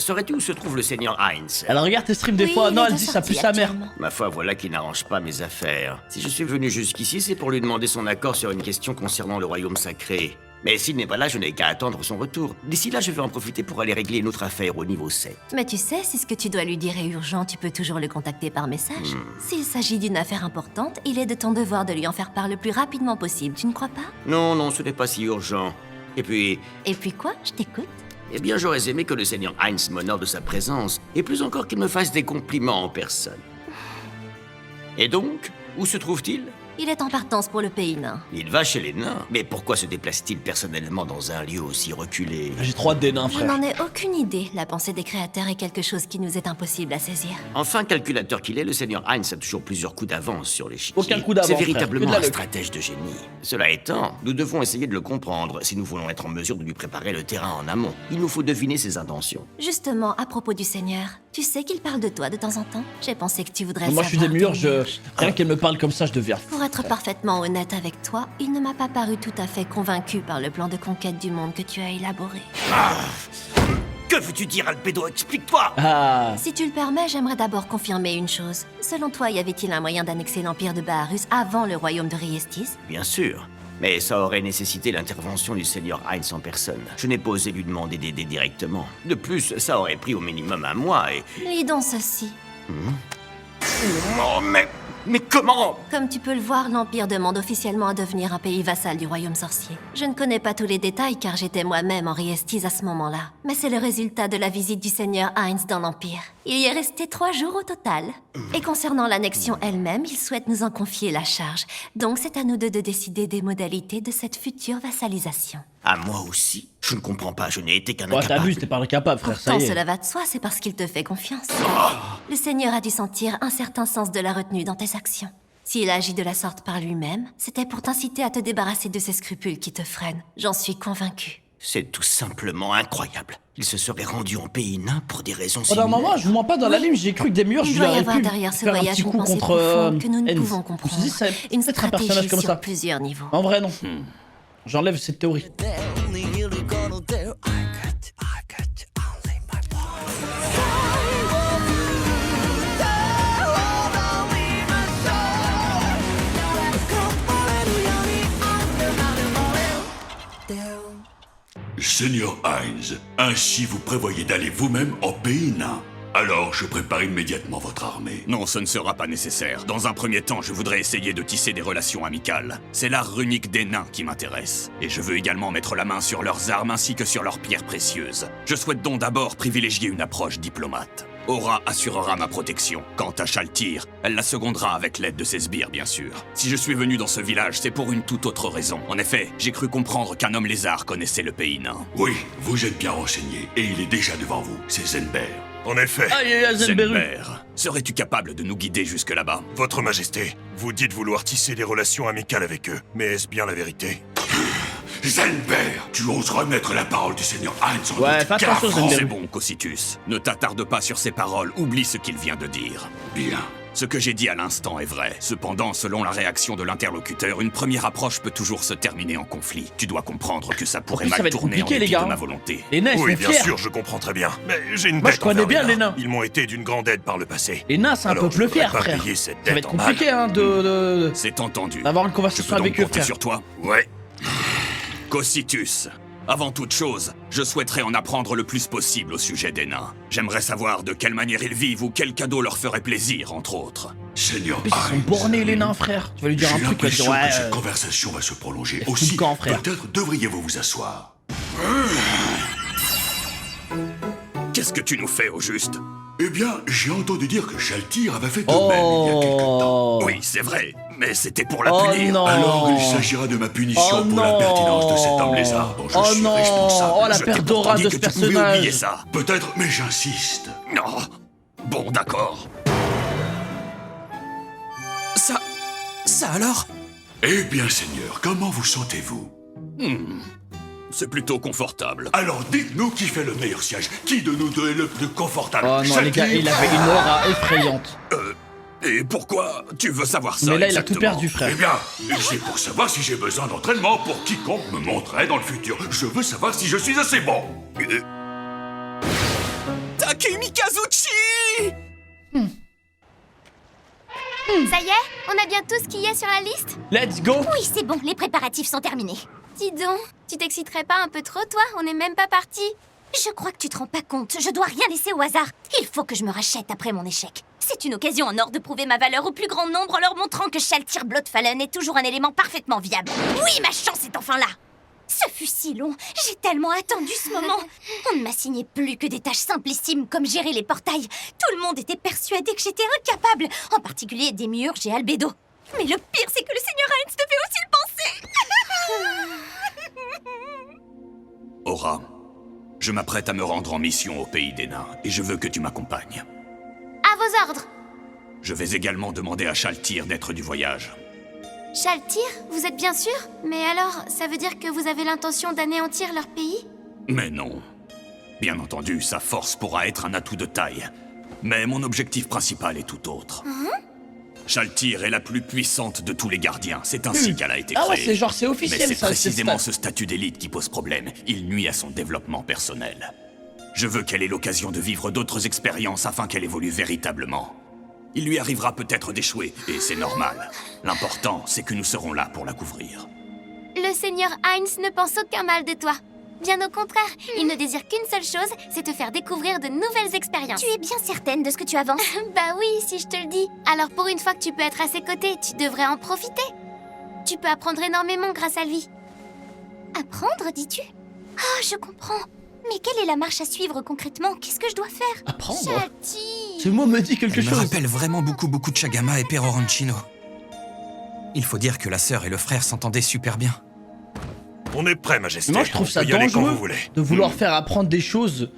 saurais-tu où se trouve le seigneur Heinz? Elle regarde tes streams des Oui, fois. il Non, est elle de dit ça sortie pue sa mère. actuellement. Ma foi, voilà qui n'arrange pas mes affaires. Si je suis venu jusqu'ici, c'est pour lui demander son accord sur une question concernant le royaume sacré. Mais s'il n'est pas là, je n'ai qu'à attendre son retour. D'ici là, je vais en profiter pour aller régler une autre affaire au niveau 7. Mais tu sais, si ce que tu dois lui dire est urgent, tu peux toujours le contacter par message. S'il s'agit d'une affaire importante, il est de ton devoir de lui en faire part le plus rapidement possible, tu ne crois pas? Non, non, ce n'est pas si urgent. Et puis, Et puis quoi? Je t'écoute. eh bien, j'aurais aimé que le seigneur Heinz m'honore de sa présence, et plus encore qu'il me fasse des compliments en personne. Et donc, où se trouve-t-il? Il est en partance pour le pays nain. Il va chez les nains. Mais pourquoi se déplace-t-il personnellement dans un lieu aussi reculé? J'ai trop hâte des nains, Je frère. n'en ai aucune idée. La pensée des créateurs est quelque chose qui nous est impossible à saisir. Enfin, calculateur qu'il est, le seigneur Heinz a toujours plusieurs coups d'avance sur l'échiquier. Aucun coup d'avance, C'est frère. véritablement Que de la un luck. stratège de génie. Cela étant, nous devons essayer de le comprendre si nous voulons être en mesure de lui préparer le terrain en amont. Il nous faut deviner ses intentions. Justement, à propos du Seigneur, tu sais qu'il parle de toi de temps en temps? J'ai pensé que tu voudrais Moi, je suis des savoir murs, tes rien qu'elle me parle comme ça, je deviens. Pour être parfaitement honnête avec toi, il ne m'a pas paru tout à fait convaincu par le plan de conquête du monde que tu as élaboré. Que veux-tu dire, Albedo? Explique-toi! Ah, Si tu le permets, j'aimerais d'abord confirmer une chose. Selon toi, y avait-il un moyen d'annexer l'empire de Baharus avant le royaume de Riestis? Bien sûr. Mais ça aurait nécessité l'intervention du seigneur Heinz en personne. Je n'ai pas osé lui demander d'aider directement. De plus, ça aurait pris au minimum un mois et... Lis donc ceci. Oh, mais comment? Comme tu peux le voir, l'Empire demande officiellement à devenir un pays vassal du royaume sorcier. Je ne connais pas tous les détails car j'étais moi-même en Riestis à ce moment-là. Mais c'est le résultat de la visite du seigneur Heinz dans l'Empire. Il y est resté 3 jours au total. Et concernant l'annexion elle-même, il souhaite nous en confier la charge. Donc c'est à nous deux de décider des modalités de cette future vassalisation. À moi aussi? Je ne comprends pas, je n'ai été qu'un ouais, incapable. t'abuses, t'es pas incapable, frère, ça Pourtant, y est. cela va de soi, c'est parce qu'il te fait confiance. Le Seigneur a dû sentir un certain sens de la retenue dans tes actions. S'il a agi de la sorte par lui-même, c'était pour t'inciter à te débarrasser de ces scrupules qui te freinent. J'en suis convaincue. C'est tout simplement incroyable. Il se serait rendu en pays nain pour des raisons Pendant un similaires. moment, je vous mens pas, dans la ligne, j'ai cru que des murs, Il je doit lui y aurais avoir pu derrière ce faire un voyage petit une coup pensée contre profonde que nous ne Heinz. pouvons Je me comprendre. suis dit, ça Une peut-être un personnage stratégie comme sur ça. plusieurs niveaux. En vrai, non. J'enlève cette théorie. Seigneur Heinz, ainsi vous prévoyez d'aller vous-même en pays nain. Alors je prépare immédiatement votre armée. Non, ce ne sera pas nécessaire. Dans un premier temps, je voudrais essayer de tisser des relations amicales. C'est l'art runique des nains qui m'intéresse. Et je veux également mettre la main sur leurs armes ainsi que sur leurs pierres précieuses. Je souhaite donc d'abord privilégier une approche diplomate. Aura assurera ma protection. Quant à Shaltir, elle la secondera avec l'aide de ses sbires, bien sûr. Si je suis venu dans ce village, c'est pour une toute autre raison. En effet, j'ai cru comprendre qu'un homme lézard connaissait le pays nain. Oui, vous êtes bien renseigné, et il est déjà devant vous, c'est Zenber. En effet, Aïe, aïe, aïe, Zenberu. Zenber, serais-tu capable de nous guider jusque là-bas? Votre Majesté, vous dites vouloir tisser des relations amicales avec eux, mais est-ce bien la vérité? Zenber, tu oses remettre la parole du Seigneur Heinz en Ouais, doute. fais Quel attention, affront. Zenber. C'est bon, Cocytus. Ne t'attarde pas sur ses paroles, oublie ce qu'il vient de dire. Bien. Ce que j'ai dit à l'instant est vrai. Cependant, selon la réaction de l'interlocuteur, une première approche peut toujours se terminer en conflit. Tu dois comprendre que ça pourrait plus, ça va mal être tourner en compliqué, les dépit gars. de ma volonté. Les nains, ils Oui, sont bien fiers. sûr, je comprends très bien. Mais j'ai une Moi, dette je connais envers bien les nains. Ils m'ont été d'une grande aide par le passé. Les nains, c'est un Alors, peuple je fier, voudrais pas frère. payer cette Ça va dette être en mal. compliqué, hein, de... C'est entendu. d'avoir une Je conversation peux donc avec eux, compter frère. sur toi? Ouais. Cocytus, avant toute chose, je souhaiterais en apprendre le plus possible au sujet des nains. J'aimerais savoir de quelle manière ils vivent ou quels cadeaux leur feraient plaisir, entre autres. Seigneur En plus, ils sont Heinz. bornés, les nains, frère. Tu vas lui dire un J'ai truc, il va dire, l'impression ouais... que cette conversation va se prolonger. Laisse tout Aussi, le camp, frère. peut-être devriez-vous vous asseoir. Qu'est-ce que tu nous fais au juste? Eh bien, j'ai entendu dire que Shaltir avait fait de même il y a quelque temps. Oh... Oui, c'est vrai, mais c'était pour la Oh punir. non. Alors il s'agira de ma punition Oh pour la non. pertinence de cet homme lézard dont je Oh suis non. responsable. Oh, la Je t'ai perte pourtant d'aura dit de que ce tu pouvais personnage. oublier ça. Peut-être, mais j'insiste. Non. Bon, d'accord. Ça alors? Eh bien, Seigneur, comment vous sentez-vous? C'est plutôt confortable. Alors dites-nous qui fait le meilleur siège. Qui de nous deux est le plus confortable? Oh non, les gars, Shaltir il avait une aura effrayante. Et pourquoi tu veux savoir ça? Mais là, il a tout exactement? perdu, frère. Eh bien, c'est pour savoir si j'ai besoin d'entraînement pour quiconque me montrerait dans le futur. Je veux savoir si je suis assez bon. Take Mikazuchi! Ça y est, on a bien tout ce qu'il y a sur la liste? Let's go. Oui, c'est bon, les préparatifs sont terminés. Dis donc, tu t'exciterais pas un peu trop, toi? On n'est même pas parti. Je crois que tu te rends pas compte, je dois rien laisser au hasard. Il faut que je me rachète après mon échec. C'est une occasion en or de prouver ma valeur au plus grand nombre en leur montrant que Shaltir Bloodfallen est toujours un élément parfaitement viable. Oui, ma chance est enfin là. Ce fut si long, j'ai tellement attendu ce moment. On ne m'assignait plus que des tâches simplissimes comme gérer les portails. Tout le monde était persuadé que j'étais incapable, en particulier Démiurge et Albedo. Mais le pire, c'est que le Seigneur Heinz devait aussi le penser. Aura, je m'apprête à me rendre en mission au pays des nains, et je veux que tu m'accompagnes. À vos ordres. Je vais également demander à Shaltir d'être du voyage. Shaltir, vous êtes bien sûr? Mais alors, ça veut dire que vous avez l'intention d'anéantir leur pays? Mais non. Bien entendu, sa force pourra être un atout de taille. Mais mon objectif principal est tout autre. Shaltir est la plus puissante de tous les gardiens. C'est ainsi qu'elle a été créée. Ah ouais, c'est officiel, mais c'est ça, précisément c'est ce statut d'élite qui pose problème. Il nuit à son développement personnel. Je veux qu'elle ait l'occasion de vivre d'autres expériences afin qu'elle évolue véritablement. Il lui arrivera peut-être d'échouer, et c'est normal. L'important, c'est que nous serons là pour la couvrir. Le Seigneur Heinz ne pense aucun mal de toi. Bien au contraire, il ne désire qu'une seule chose, c'est te faire découvrir de nouvelles expériences. Tu es bien certaine de ce que tu avances? Bah oui, si je te le dis. Alors pour une fois que tu peux être à ses côtés, tu devrais en profiter. Tu peux apprendre énormément grâce à lui. Apprendre, dis-tu? Ah, je comprends. Mais quelle est la marche à suivre concrètement? Qu'est-ce que je dois faire? Apprendre. Chati. Ce mot me dit quelque Elle me chose. rappelle vraiment beaucoup de Chagama et Perorancino. Il faut dire que la sœur et le frère s'entendaient super bien. On est prêt, Majesté. Moi, je trouve On ça peut y aller quand dangereux vous voulez. de vouloir faire apprendre des choses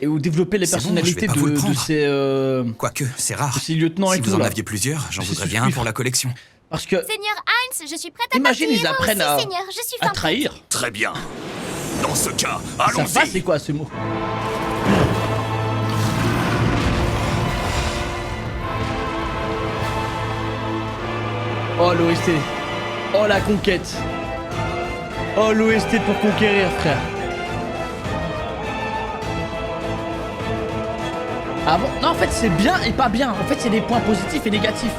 et ou développer les C'est bon, je personnalités vais pas vous le de prendre. ces Quoique, c'est rare. lieutenants Si et vous tout en là. aviez plusieurs, j'en Je voudrais suis bien un suivre. pour la collection. Parce que Seigneur Heinz, je suis prête à imagine partir. ils apprennent Moi à, aussi, Seigneur, je suis à fin trahir. Très bien. Dans ce cas, Ça va, c'est allons-y. quoi ce mot? Oh l'OST. Oh la conquête. Oh l'OST pour conquérir, frère. Ah bon? Non, en fait c'est bien et pas bien. En fait c'est des points positifs et négatifs.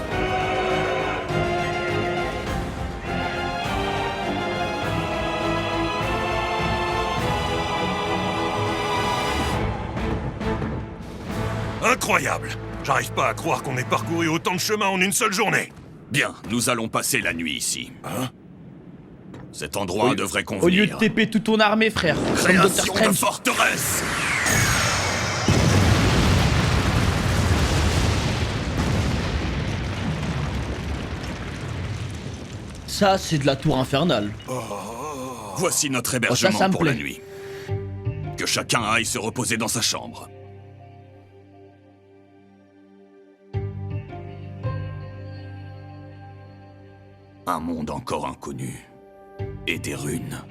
Incroyable. J'arrive pas à croire qu'on ait parcouru autant de chemin en une seule journée. Bien, nous allons passer la nuit ici. Cet endroit devrait convenir. Au lieu de TP toute ton armée, frère. Comme Dr. Création de Strange. forteresse. Ça c'est de la tour infernale. Voici notre hébergement ça me pour la plaît. nuit. Que chacun aille se reposer dans sa chambre. Un monde encore inconnu. Et des runes.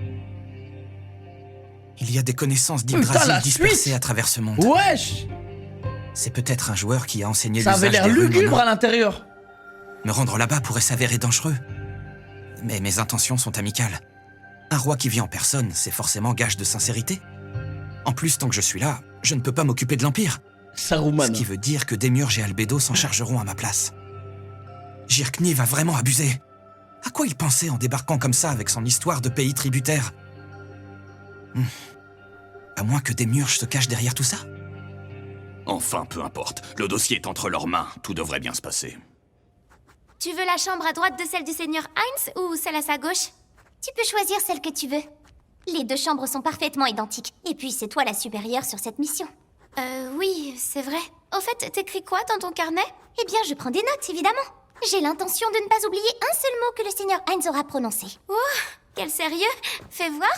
Il y a des connaissances Putain, la d'Yggdrasil dispersées suite à travers ce monde. Wesh! C'est peut-être un joueur qui a enseigné Ça avait l'usage l'air des runes aux lugubre nains. à l'intérieur. Me rendre là-bas pourrait s'avérer dangereux. Mais mes intentions sont amicales. Un roi qui vit en personne, c'est forcément gage de sincérité. En plus, tant que je suis là, je ne peux pas m'occuper de l'Empire. Saruman. Ce qui veut dire que Démiurge et Albedo s'en chargeront à ma place. Jirkni va vraiment abuser. À quoi il pensait en débarquant comme ça avec son histoire de pays tributaire? À moins que Démiurge se cache derrière tout ça? Enfin, peu importe. Le dossier est entre leurs mains. Tout devrait bien se passer. Tu veux la chambre à droite de celle du Seigneur Heinz ou celle à sa gauche? Tu peux choisir celle que tu veux. Les deux chambres sont parfaitement identiques. Et puis c'est toi la supérieure sur cette mission. Oui, c'est vrai. Au fait, t'écris quoi dans ton carnet? Eh bien, je prends des notes, évidemment. J'ai l'intention de ne pas oublier un seul mot que le Seigneur Heinz aura prononcé. Oh, quel sérieux? Fais voir.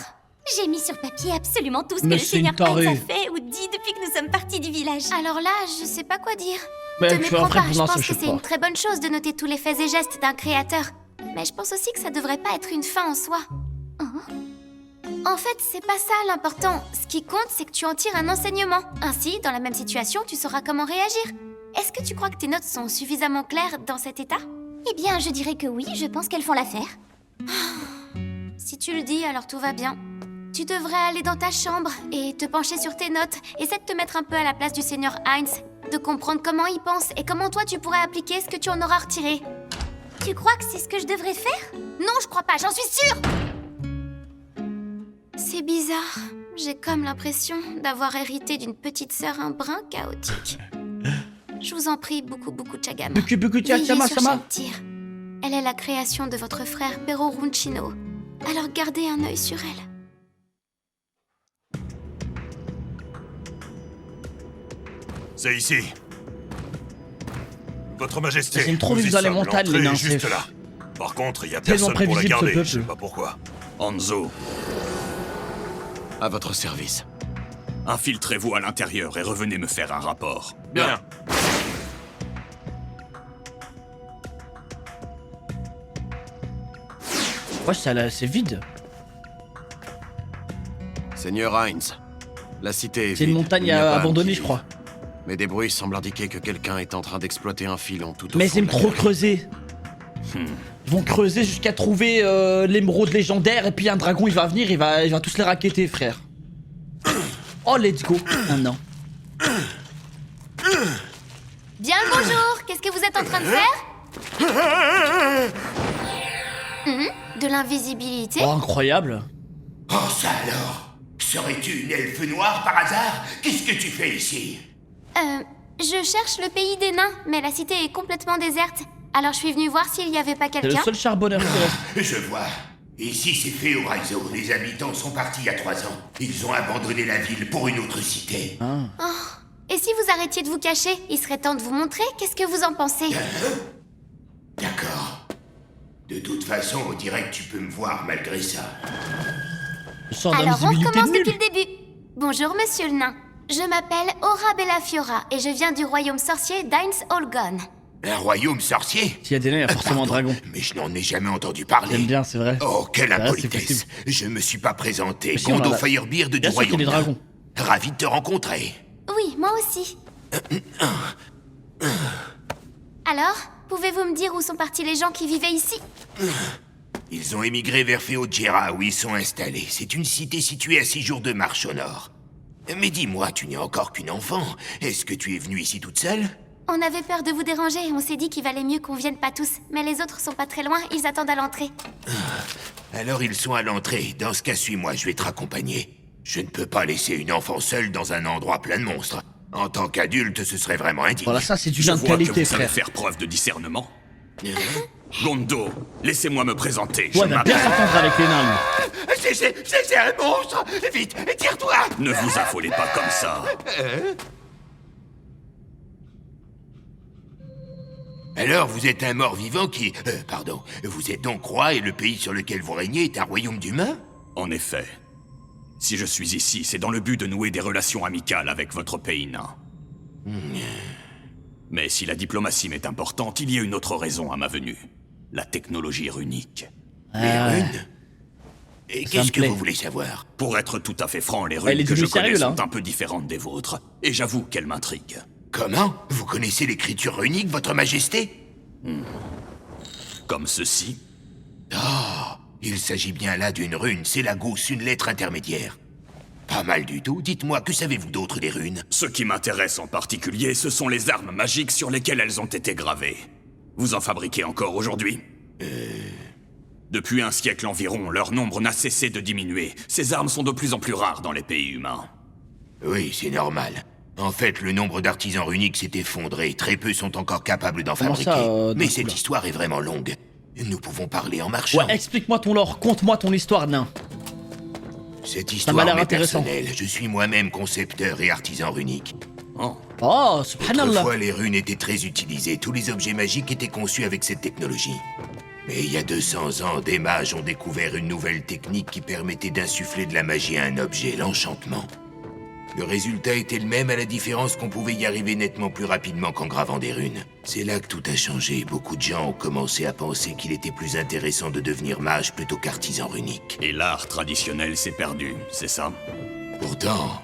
J'ai mis sur papier absolument tout ce que Mais le c'est une Seigneur Heinz a tarée. fait ou dit depuis que nous sommes partis du village. Alors là, je sais pas quoi dire. Mais Te tu fais méprends un vrai pas, je prononcé, pense je que sais c'est pas. une très bonne chose de noter tous les faits et gestes d'un créateur. Mais je pense aussi que ça devrait pas être une fin en soi. En fait, c'est pas ça l'important. Ce qui compte, c'est que tu en tires un enseignement. Ainsi, dans la même situation, tu sauras comment réagir. Est-ce que tu crois que tes notes sont suffisamment claires dans cet état? Eh bien, je dirais que oui, je pense qu'elles font l'affaire. Si tu le dis, alors tout va bien. Tu devrais aller dans ta chambre et te pencher sur tes notes. Essaie de te mettre un peu à la place du Seigneur Heinz, de comprendre comment il pense et comment toi tu pourrais appliquer ce que tu en auras retiré. Tu crois que c'est ce que je devrais faire? Non, je crois pas, j'en suis sûre! C'est bizarre. J'ai comme l'impression d'avoir hérité d'une petite sœur un brin chaotique. Je vous en prie, beaucoup Chagama. Veillez sur chaque tir. Elle est la création de votre frère Pero Runchino. Alors gardez un œil sur elle. C'est ici. Votre Majesté. C'est trop nous y vite dans les sommes, montagnes, l'entrée les nains, est juste c'est- là. Par contre, il y a Tellement personne pour la prévisible, ce garder. peuple. Je sais pas pourquoi. Hanzo, À votre service. infiltrez-vous à l'intérieur et revenez me faire un rapport. Bien. Ouais, c'est vide. Seigneur Heinz, la cité est C'est une vide. montagne Il n'y a pas un abandonnée, qui je vit. crois. Mais des bruits semblent indiquer que quelqu'un est en train d'exploiter un filon tout au Mais fond ils aiment de la trop cave. creuser. Ils vont creuser jusqu'à trouver l'émeraude légendaire et puis un dragon il va venir, il va tous les raqueter, frère. Oh, let's go. Ah non. Bien le bonjour. Qu'est-ce que vous êtes en train de faire? De l'invisibilité? Oh, incroyable. Oh, ça alors? Serais-tu une elfe noire par hasard? Qu'est-ce que tu fais ici? Je cherche le pays des nains, mais la cité est complètement déserte. Alors je suis venue voir s'il y avait pas C'est le quelqu'un. seul charbonneur qui reste. Je vois. Ici, c'est fait au Raizo. Les habitants sont partis il y a 3 ans. Ils ont abandonné la ville pour une autre cité. Et si vous arrêtiez de vous cacher, il serait temps de vous montrer. Qu'est-ce que vous en pensez? D'accord. De toute façon, on dirait que tu peux me voir malgré ça. Le sort Alors on d'invisibilité recommence nul. depuis le début. Bonjour monsieur le nain. Je m'appelle Aura Bellafiora et je viens du royaume sorcier d'Heinz Olgon. Un royaume sorcier? S'il y a des nains, il y a forcément un Pardon, dragon. Mais je n'en ai jamais entendu parler. J'aime bien, c'est vrai. Oh, quelle C'est vrai, c'est impolitesse. possible. Je me suis pas présenté. Mais si, on Kondo en a- Firebeard du Bien sûr royaume qu'il y a des nain. dragons. Ravi de te rencontrer. Oui, moi aussi. Alors, pouvez-vous me dire où sont partis les gens qui vivaient ici? Ils ont émigré vers Feodjera, où ils sont installés. C'est une cité située à 6 jours de marche au nord. Mais dis-moi, tu n'es encore qu'une enfant. Est-ce que tu es venue ici toute seule? On avait peur de vous déranger, on s'est dit qu'il valait mieux qu'on vienne pas tous. Mais les autres sont pas très loin, ils attendent à l'entrée. Alors ils sont à l'entrée. Dans ce cas, suis-moi, je vais te raccompagner. Je ne peux pas laisser une enfant seule dans un endroit plein de monstres. En tant qu'adulte, ce serait vraiment indigne. Voilà, ça c'est du Je gain de vois que qualité, vous savez frère. faire preuve de discernement. Gondo, laissez-moi me présenter. Ouais, il va bien s'entendre avec les nains, lui. C'est un monstre! Vite, tire-toi! Ne vous affolez pas comme ça. Alors, vous êtes un mort-vivant qui... pardon. Vous êtes donc roi et le pays sur lequel vous régnez est un royaume d'humains? En effet. Si je suis ici, c'est dans le but de nouer des relations amicales avec votre pays nain. Mais si la diplomatie m'est importante, il y a une autre raison à ma venue. La technologie runique. Les Ah, runes? Et Ça qu'est-ce me que plaît. vous voulez savoir? Pour être tout à fait franc, les Elle runes est que je devenue connais sérieux, là, sont hein. un peu différentes des vôtres. Et j'avoue qu'elles m'intriguent. Comment? Vous connaissez l'écriture runique, votre majesté? Comme ceci. Il s'agit bien là d'une rune, c'est la gousse, une lettre intermédiaire. Pas mal du tout. Dites-moi, que savez-vous d'autre des runes? Ce qui m'intéresse en particulier, ce sont les armes magiques sur lesquelles elles ont été gravées. Vous en fabriquez encore aujourd'hui? Depuis un siècle environ, leur nombre n'a cessé de diminuer. Ces armes sont de plus en plus rares dans les pays humains. Oui, c'est normal. En fait, le nombre d'artisans runiques s'est effondré. Très peu sont encore capables d'en Comment fabriquer. ça, d'un Mais coup, cette là histoire est vraiment longue. Nous pouvons parler en marchant. Ouais, explique-moi ton lore, conte-moi ton histoire, nain. Cette m'a histoire l'air m'est intéressant. personnelle. Je suis moi-même concepteur et artisan runique. Oh. Oh, subhanallah. Autrefois, les runes étaient très utilisées. Tous les objets magiques étaient conçus avec cette technologie. Mais il y a 200 ans, des mages ont découvert une nouvelle technique qui permettait d'insuffler de la magie à un objet, l'enchantement. Le résultat était le même, à la différence qu'on pouvait y arriver nettement plus rapidement qu'en gravant des runes. C'est là que tout a changé. Beaucoup de gens ont commencé à penser qu'il était plus intéressant de devenir mage plutôt qu'artisan runique. Et l'art traditionnel s'est perdu, c'est ça? Pourtant,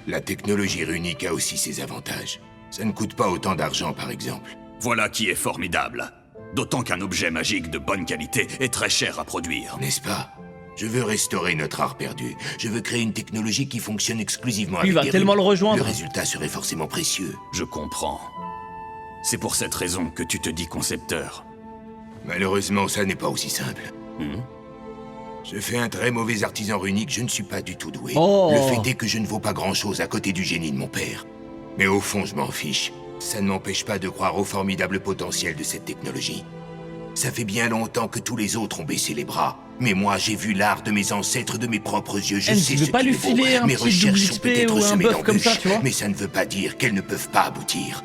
la technologie runique a aussi ses avantages. Ça ne coûte pas autant d'argent, par exemple. Voilà qui est formidable. D'autant qu'un objet magique de bonne qualité est très cher à produire. N'est-ce pas? Je veux restaurer notre art perdu. Je veux créer une technologie qui fonctionne exclusivement Il avec va des tellement le runes. rejoindre. Le résultat serait forcément précieux. Je comprends. C'est pour cette raison que tu te dis concepteur. Malheureusement, ça n'est pas aussi simple. Hmm? Je fais un très mauvais artisan runique, je ne suis pas du tout doué. Oh. Le fait est que je ne vaux pas grand-chose à côté du génie de mon père. Mais au fond, je m'en fiche. Ça ne m'empêche pas de croire au formidable potentiel de cette technologie. Ça fait bien longtemps que tous les autres ont baissé les bras. Mais moi, j'ai vu l'art de mes ancêtres de mes propres yeux. Je sais Tu ce veux pas qu'il lui vaut. filer un Mes petit recherches double sont XP peut-être ou un semées buff comme ça, d'embûches, tu vois? mais ça ne veut pas dire qu'elles ne peuvent pas aboutir.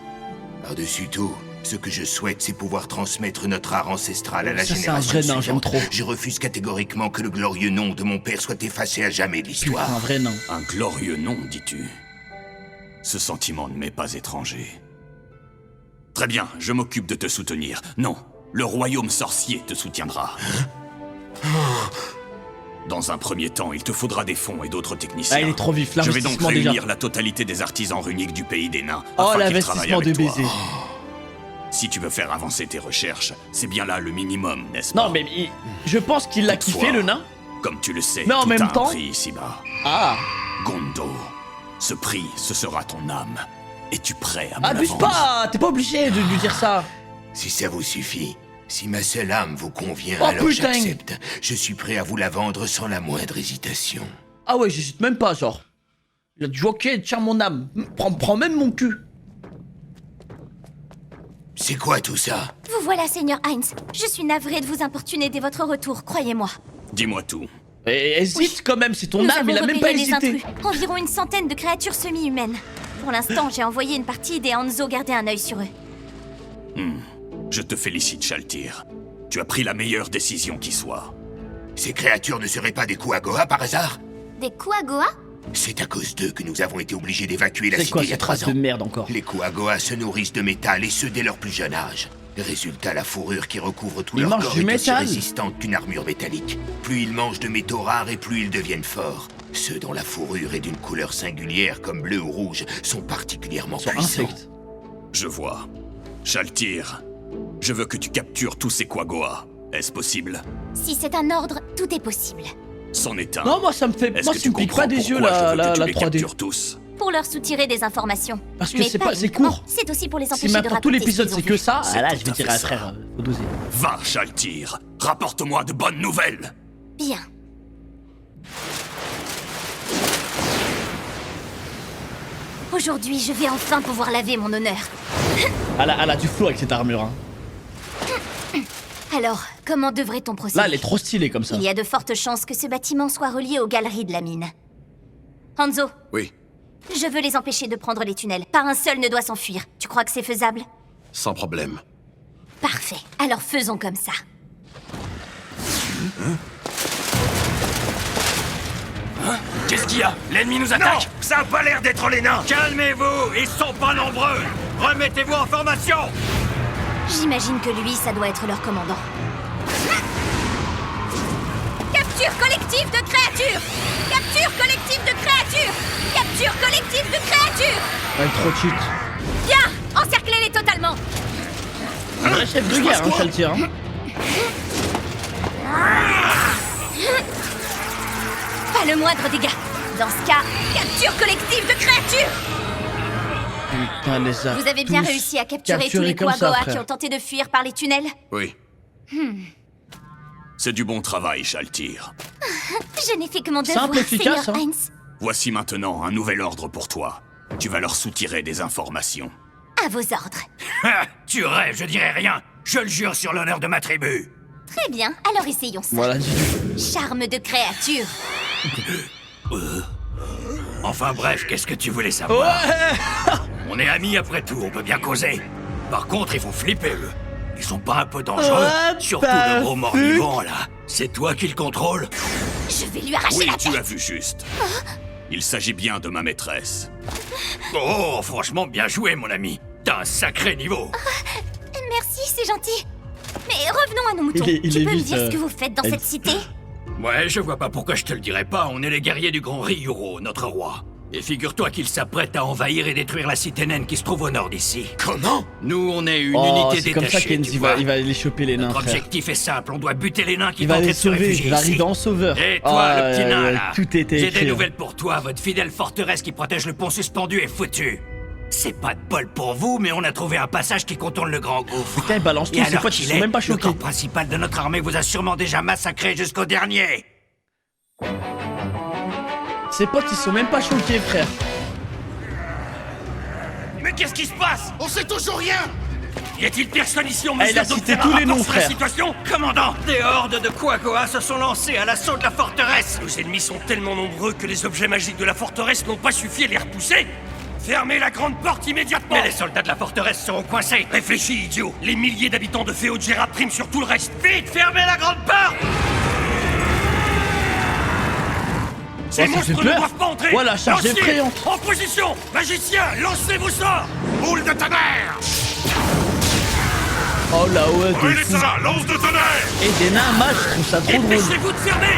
Par-dessus tout, ce que je souhaite, c'est pouvoir transmettre notre art ancestral à la Ça, c'est un génération vrai nain, j'aime suivante. trop. Je refuse catégoriquement que le glorieux nom de mon père soit effacé à jamais de Putain, l'histoire. un vrai nain. Un glorieux nom, dis-tu? Ce sentiment ne m'est pas étranger. Très bien, je m'occupe de te soutenir. Non, le royaume sorcier te soutiendra. Dans un premier temps, il te faudra des fonds et d'autres techniciens. Ah, il est trop vif, Je vais donc l'investissement déjà. réunir la totalité des artisans runiques du pays des nains. Oh, afin qu'ils travaillent l'investissement de avec toi. baiser. Si tu veux faire avancer tes recherches, c'est bien là le minimum, n'est-ce pas? Non, mais je pense qu'il l'a Toutefois, kiffé, le nain. Comme tu le sais, Mais en tout même a un temps- prix ici-bas. Ah, Gondo, ce prix, ce sera ton âme. Es-tu prêt à me la abuse vendre? pas. T'es pas obligé de lui dire ça. Si ça vous suffit, si ma seule âme vous convient, Oh, alors putain. j'accepte. Je suis prêt à vous la vendre sans la moindre hésitation. Ah ouais, j'hésite même pas, genre. Il a dit, ok, tiens mon âme. Prends même mon cul. C'est quoi tout ça? Vous voilà, Seigneur Heinz. Je suis navrée de vous importuner dès votre retour, croyez-moi. Dis-moi tout. Et hésite quand même, c'est ton Nous âme, avons il a même pas repéré les hésité. intrus. Environ une centaine de créatures semi-humaines. Pour l'instant, j'ai envoyé une partie des Hanzo garder un œil sur eux. Je te félicite, Shaltir. Tu as pris la meilleure décision qui soit. Ces créatures ne seraient pas des Kuagoa par hasard? Des Kuagoa? C'est à cause d'eux que nous avons été obligés d'évacuer la C'est cité quoi il y a cette 3 race ans. de merde encore? Les Kuagoa se nourrissent de métal et ce dès leur plus jeune âge. Résultat, la fourrure qui recouvre tout Ils leur mangent corps du est aussi métal. résistante qu'une armure métallique. Plus ils mangent de métaux rares et plus ils deviennent forts. Ceux dont la fourrure est d'une couleur singulière comme bleu ou rouge sont particulièrement Sur puissants. insectes. Je vois. Shaltir, je veux que tu captures tous ces Quagoa. Est-ce possible? Si c'est un ordre, tout est possible. C'en est un. Non, moi ça me fait. Est-ce Moi que ça tu me pique comprends pas des yeux pourquoi je la, veux que la, tu la les 3D. captures tous? Pour leur soutirer des informations. Parce que Mais c'est pas pas, c'est uniquement. court. C'est aussi pour les Si empêcher de maintenant raconter tout l'épisode ce c'est qu'ils ont que ça, C'est ah là tout je vais à dire fait à ça. frère, faut doser. Va, Shaltir, rapporte-moi de bonnes nouvelles. vu. Bien. Aujourd'hui, je vais enfin pouvoir laver mon honneur. Elle a du flow avec cette armure. Hein. Alors, comment devrait-on procéder? Là elle est trop stylée comme ça. Il y a de fortes chances que ce bâtiment soit relié aux galeries de la mine. Hanzo, Oui, je veux les empêcher de prendre les tunnels. Pas un seul ne doit s'enfuir. Tu crois que c'est faisable? sans problème. Parfait. Alors faisons comme ça. Qu'est-ce qu'il y a? L'ennemi nous attaque? Ça a pas l'air d'être les nains! Calmez-vous, ils sont pas nombreux. Remettez-vous en formation. J'imagine que lui, ça doit être leur commandant. Capture collective de créatures! Capture collective de créatures! Capture collective de créatures! Elle est trop cheat. Bien! Encerclez-les totalement! Un vrai chef de guerre, hein, Shaltir. Hein. Pas le moindre dégât. Dans ce cas, capture collective de créatures! Putain, les a Vous avez bien tous réussi à capturer tous capturés les comme ça, Kuagoa frère. qui ont tenté de fuir par les tunnels? Oui. C'est du bon travail, Shaltir. Je n'ai fait que mon devoir, Simple, efficace, Seigneur hein. Heinz. Voici maintenant un nouvel ordre pour toi. Tu vas leur soutirer des informations. À vos ordres. Tu rêves, je dirais rien! Je le jure sur l'honneur de ma tribu! Très bien, alors essayons ça. Voilà, dis. Charme de créature. Enfin bref, qu'est-ce que tu voulais savoir? Ouais. On est amis après tout, on peut bien causer. Par contre, il faut flipper, eux. Ils sont pas un peu dangereux? What Surtout the le gros mort-vivant, là. C'est toi qui le contrôle? Je vais lui arracher Oui, la tu tête. as vu juste. Il s'agit bien de ma maîtresse. Oh, franchement, bien joué, mon ami. T'as un sacré niveau. Merci, c'est gentil. Mais revenons à nos moutons. Il Tu peux me évite, dire ce que vous faites dans elle- cette cité? Ouais, je vois pas pourquoi je te le dirais pas. On est les guerriers du grand Ryuro, notre roi. Et figure-toi qu'il s'apprête à envahir et détruire la cité naine qui se trouve au nord d'ici. Comment? Nous, on est une Oh, unité c'est comme ça détachée, qu'Enzi tu vois. il va aller choper les nains, Notre frère. objectif est simple, on doit buter les nains qui Il va tenteraient les de se sauver, réfugier il va ici. arriver en sauveur. Et toi, le petit nain, là, tout était j'ai écrit. des nouvelles pour toi, votre fidèle forteresse qui protège le pont suspendu est foutue. C'est pas de bol pour vous, mais on a trouvé un passage qui contourne le grand gouffre. Putain, il balance tout, Et ses alors potes, ils qu'il sont est, même pas le choqués. corps principal de notre armée vous a sûrement déjà massacré jusqu'au dernier. Ses potes, ils sont même pas choqués, frère. Mais qu'est-ce qui se passe? On sait toujours rien! Y a-t-il personne ici en Eh, il a mesure cité d'obtenir tous un les rapport noms, sur la frère. situation? Commandant, des hordes de Quagoa se sont lancés à l'assaut de la forteresse. Nos ennemis sont tellement nombreux que les objets magiques de la forteresse n'ont pas suffi à les repousser. Fermez la grande porte immédiatement! Mais les soldats de la forteresse seront coincés! Réfléchis, idiot! Les milliers d'habitants de Feojera priment sur tout le reste! Vite, fermez la grande porte! Ces Oh, ça monstres fait ne peur. doivent pas entrer! Voilà, charge Lanciers, effrayante. en position! Magicien, lancez vos sorts! Boule de tonnerre! Oh là ouais, de fou. lance de tonnerre! Et des nains mages, je trouve ça trop drôle. Dépêchez-vous de fermer!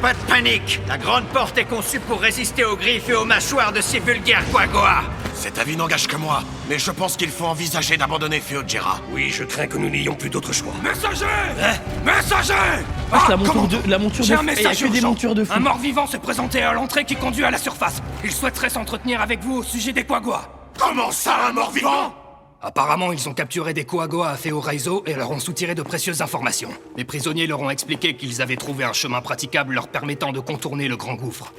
Pas de panique! La grande porte est conçue pour résister aux griffes et aux mâchoires de ces vulgaires Quagoa! Cet avis n'engage que moi, mais je pense qu'il faut envisager d'abandonner Feojera. Oui, je crains que nous n'ayons plus d'autre choix. Messager! Messager! Ah, c'est la monture J'ai de un fou. Il y a message que des urgent. montures de fou. Un mort-vivant s'est présenté à l'entrée qui conduit à la surface. Il souhaiterait s'entretenir avec vous au sujet des Quagoa. Comment ça, un mort-vivant? Apparemment, ils ont capturé des Quagoa à Feoraizo et leur ont soutiré de précieuses informations. Les prisonniers leur ont expliqué qu'ils avaient trouvé un chemin praticable leur permettant de contourner le grand gouffre.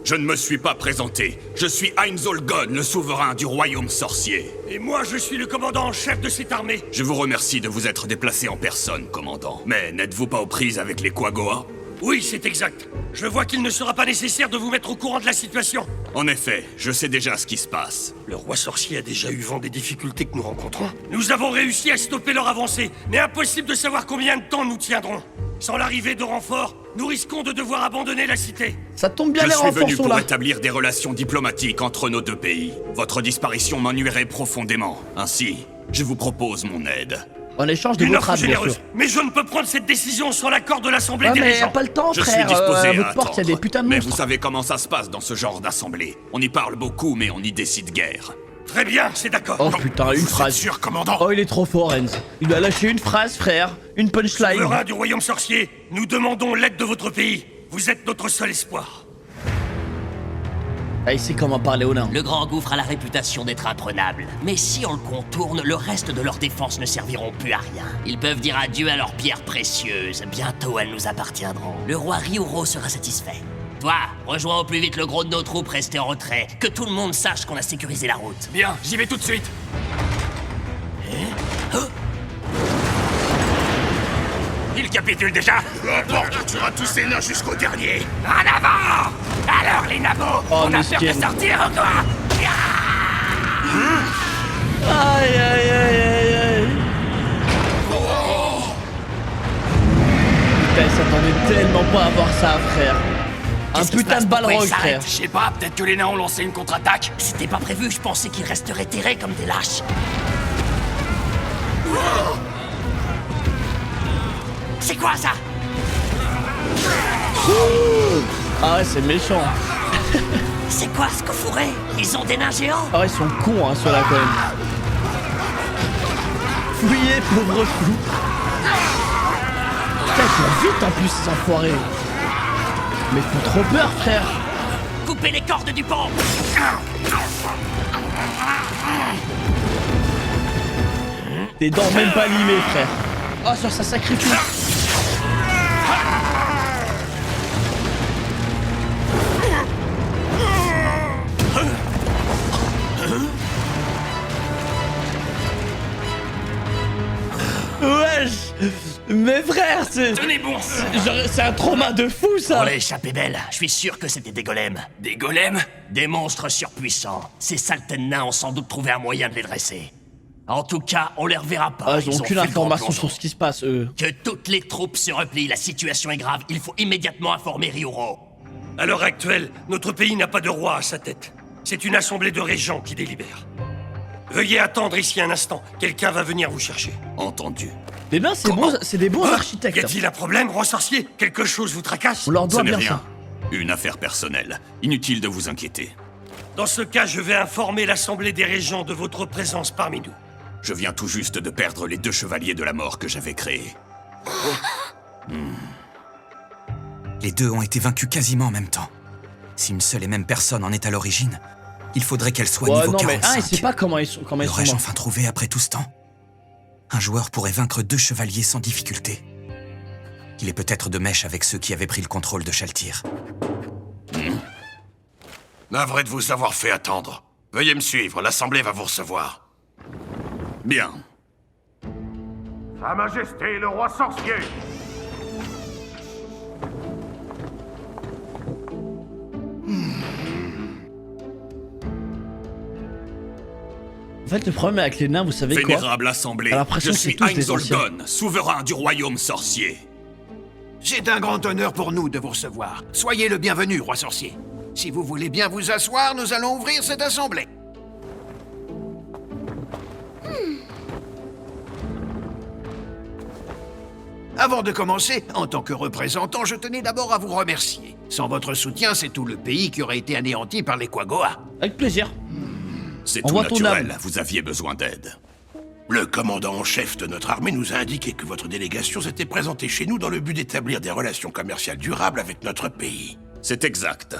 Je ne me suis pas présenté. Je suis Heinz Olgon, le souverain du royaume sorcier. Et moi, je suis le commandant en chef de cette armée. Je vous remercie de vous être déplacé en personne, commandant. Mais n'êtes-vous pas aux prises avec les Quagoa? Oui, c'est exact. Je vois qu'il ne sera pas nécessaire de vous mettre au courant de la situation. En effet, je sais déjà ce qui se passe. Le roi sorcier a déjà eu vent des difficultés que nous rencontrons. Nous avons réussi à stopper leur avancée, mais impossible de savoir combien de temps nous tiendrons. Sans l'arrivée de renforts, nous risquons de devoir abandonner la cité. Ça tombe bien, Je les suis renforts venu sont pour là. établir des relations diplomatiques entre nos deux pays. Votre disparition m'ennuierait profondément. Ainsi, je vous propose mon aide. En échange de Une votre offre âme, bien généreuse. sûr. Mais je ne peux prendre cette décision sans l'accord de l'Assemblée Ouais, mais y a dirigeante. pas le temps, Je suis frère. disposé À à votre porte, il y a des attendre. putains de Mais vous monstres. savez comment ça se passe dans ce genre d'assemblée. On y parle beaucoup, mais on y décide guère. Très bien, c'est d'accord. Oh putain, une Vous êtes phrase. sûr, commandant? Oh, il est trop fort, Enz. Il lui a lâché une phrase, frère. Une punchline. Souverain du royaume sorcier, nous demandons l'aide de votre pays. Vous êtes notre seul espoir. Ah, il sait comment parler aux nains. Le grand gouffre a la réputation d'être imprenable. Mais si on le contourne, le reste de leurs défenses ne serviront plus à rien. Ils peuvent dire adieu à leurs pierres précieuses. Bientôt, elles nous appartiendront. Le roi Ryuro sera satisfait. Toi, rejoins au plus vite le gros de nos troupes restés en retrait. Que tout le monde sache qu'on a sécurisé la route. Bien, j'y vais tout de suite. Il capitule déjà. La porte tuera tous ces nains jusqu'au dernier. En avant! Alors, les nabos, Oh, on a peur de miskin. sortir ou quoi? Aïe, aïe, aïe, aïe, aïe. Putain, il s'attendait tellement pas à voir ça, frère. Un Qu'est-ce qui se bah, putain passe? de Pourquoi ils balrog, s'arrêtent? frère. Je sais pas, peut-être que les nains ont lancé une contre-attaque. C'était pas prévu, je pensais qu'ils resteraient terrés comme des lâches. C'est quoi ça? Ah ouais, c'est méchant. C'est quoi ce fourré? Ils ont des nains géants? Ah ouais, ils sont cons, hein, ceux-là, quand même. Fouillez, pauvre fou. Putain, ils courent vite, en plus, ces enfoirés. Mais ils font trop peur, frère. Coupez les cordes du pont! Tes dents même pas limées, frère. Oh, sur sa sacrifice. Wesh. Mais frère, c'est... Tenez bon. genre, c'est un trauma de fou, ça. On l'a échappé belle. Je suis sûr que c'était des golems. Des golems? Des monstres surpuissants. Ces saletés de nains ont sans doute trouvé un moyen de les dresser. En tout cas, on les reverra pas. Ah, ils ont aucune fait le grand information plongeon. sur ce qui se passe, eux. Que toutes les troupes se replient, la situation est grave. Il faut immédiatement informer Ryuro. À l'heure actuelle, notre pays n'a pas de roi à sa tête. C'est une assemblée de régents qui délibère. Veuillez attendre ici un instant. Quelqu'un va venir vous chercher. Entendu. Les nains, c'est des bons architectes. Y a-t-il un problème, roi sorcier? Quelque chose vous tracasse? On leur doit Ce n'est bien rien. ça. Une affaire personnelle. Inutile de vous inquiéter. Dans ce cas, je vais informer l'Assemblée des Régents de votre présence parmi nous. Je viens tout juste de perdre les 2 chevaliers de la mort que j'avais créés. Les 2 ont été vaincus quasiment en même temps. Si une seule et même personne en est à l'origine, il faudrait qu'elle soit Ouais, niveau non, mais 45. il sait pas comment ils sont L'aurais-je morts. enfin trouvé après tout ce temps? Un joueur pourrait vaincre 2 chevaliers sans difficulté. Il est peut-être de mèche avec ceux qui avaient pris le contrôle de Shaltyr. Navré de vous avoir fait attendre. Veuillez me suivre, l'Assemblée va vous recevoir. Bien. Sa Majesté le roi sorcier. En fait, le problème avec les nains, vous savez quoi? Vénérable Assemblée, J'ai l'impression je que c'est suis tous des Heinz anciens. Olgon, souverain du royaume sorcier. C'est un grand honneur pour nous de vous recevoir. Soyez le bienvenu, roi sorcier. Si vous voulez bien vous asseoir, nous allons ouvrir cette assemblée. Avant de commencer, en tant que représentant, je tenais d'abord à vous remercier. Sans votre soutien, c'est tout le pays qui aurait été anéanti par les Quaggoa. Avec plaisir. C'est tout Envoie ton naturel, âme. vous aviez besoin d'aide. Le commandant en chef de notre armée nous a indiqué que votre délégation s'était présentée chez nous dans le but d'établir des relations commerciales durables avec notre pays. C'est exact.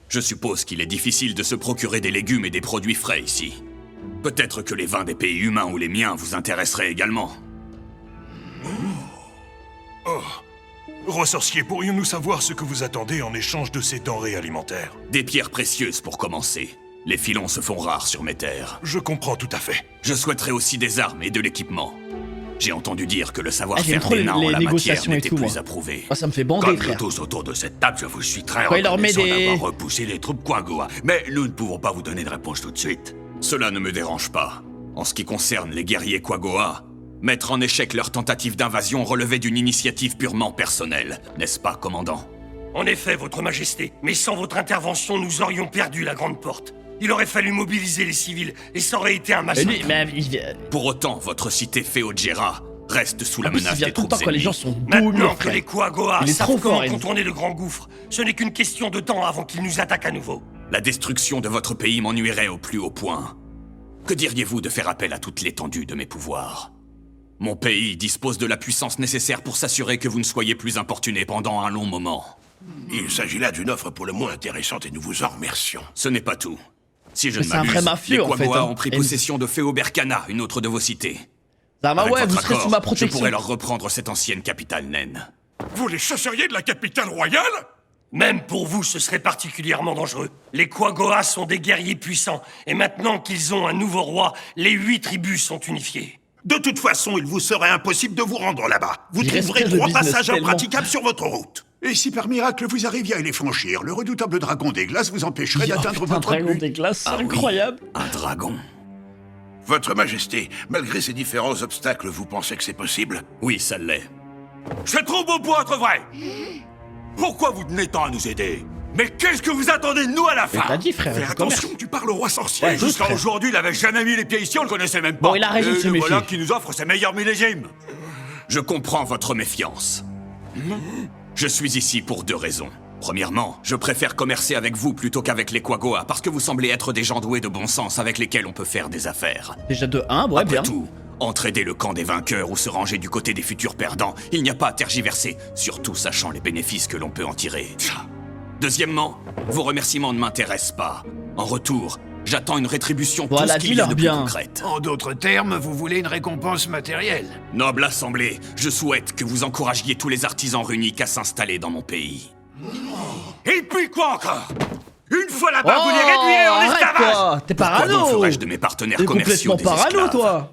Je suppose qu'il est difficile de se procurer des légumes et des produits frais ici. Peut-être que les vins des pays humains ou les miens vous intéresseraient également. Roi sorcier, pourrions-nous savoir ce que vous attendez en échange de ces denrées alimentaires? Des pierres précieuses pour commencer. Les filons se font rares sur mes terres. Je comprends tout à fait. Je souhaiterais aussi des armes et de l'équipement. J'ai entendu dire que le J'aime savoir-faire trop des nains en les la matière négociations et n'était tout, plus moi. approuvé. Ah, ça me fait bander, Comme nous frère. tous autour de cette table, je vous suis très Quand il leur met reconnaissant des- d'avoir repoussé les troupes Quaggoa. Mais nous ne pouvons pas vous donner de réponse tout de suite. Cela ne me dérange pas. En ce qui concerne les guerriers Quaggoa, mettre en échec leur tentative d'invasion relevait d'une initiative purement personnelle, n'est-ce pas, commandant? En effet, votre majesté, mais sans votre intervention, nous aurions perdu la grande porte. Il aurait fallu mobiliser les civils, et ça aurait été un Mais massacre. lui, mais Pour autant, votre cité Féodjera reste sous la en plus, il menace vient des tout le troupes temps quand les ennemies. gens sont dos au Maintenant mur, que frère. les Quaggoa Il est trop savent comment fort, Enz. contourner le grand gouffre, ce n'est qu'une question de temps avant qu'ils nous attaquent à nouveau. La destruction de votre pays m'ennuierait au plus haut point. Que diriez-vous de faire appel à toute l'étendue de mes pouvoirs? Mon pays dispose de la puissance nécessaire pour s'assurer que vous ne soyez plus importuné pendant un long moment. Il s'agit là d'une offre pour le moins intéressante et nous vous en remercions. Ce n'est pas tout. Si je Mais ne c'est un vrai m'abuse, mafieux, les en fait, Quaggoa hein. ont pris Enz. possession de Féobercana, une autre de vos cités. Ça va, Avec ouais, votre vous serez accord, sous ma je protection. pourrais leur reprendre cette ancienne capitale naine. Vous les chasseriez de la capitale royale? Même pour vous, ce serait particulièrement dangereux. Les Quaggoa sont des guerriers puissants, et maintenant qu'ils ont un nouveau roi, les 8 tribus sont unifiées. De toute façon, il vous serait impossible de vous rendre là-bas. Vous Il trouverez respire le 3 business passages tellement. impraticables sur votre route. Et si par miracle vous arriviez à les franchir, le redoutable dragon des glaces vous empêcherait Oh, d'atteindre putain, votre dragon but. des glaces, c'est Ah oui. incroyable. Un dragon. Votre Majesté, malgré ces différents obstacles, vous pensez que c'est possible? Oui, ça l'est. C'est trop beau pour être vrai. Pourquoi vous tenez tant à nous aider? Mais qu'est-ce que vous attendez de nous à la Mais fin? t'as dit, frère. Fais je commerce. attention, tu parles au roi sorcier. Ouais, Jusqu'à frère. aujourd'hui, il avait jamais mis les pieds ici, on le connaissait même pas. Bon, il a raison de Et se le voilà méfier. qui nous offre ses meilleurs millésimes. Je comprends votre méfiance. Je suis ici pour 2 raisons. Premièrement, je préfère commercer avec vous plutôt qu'avec les Quaggoa, parce que vous semblez être des gens doués de bon sens avec lesquels on peut faire des affaires. Déjà de 1, ouais, Après bien. tout, entraider le camp des vainqueurs ou se ranger du côté des futurs perdants, il n'y a pas à tergiverser, surtout sachant les bénéfices que l'on peut en tirer. Deuxièmement, vos remerciements ne m'intéressent pas. En retour, j'attends une rétribution tout Voilà, ce qu'il y a dis-leur de plus bien. concrète. En d'autres termes, vous voulez une récompense matérielle. Noble Assemblée, je souhaite que vous encouragiez tous les artisans runiques à s'installer dans mon pays. Et puis quoi encore? Une fois là-bas, vous les réduirez en arrête, esclavage. toi. T'es Pourquoi donc parano. ferais-je de mes partenaires T'es commerciaux complètement des parano, esclaves? toi.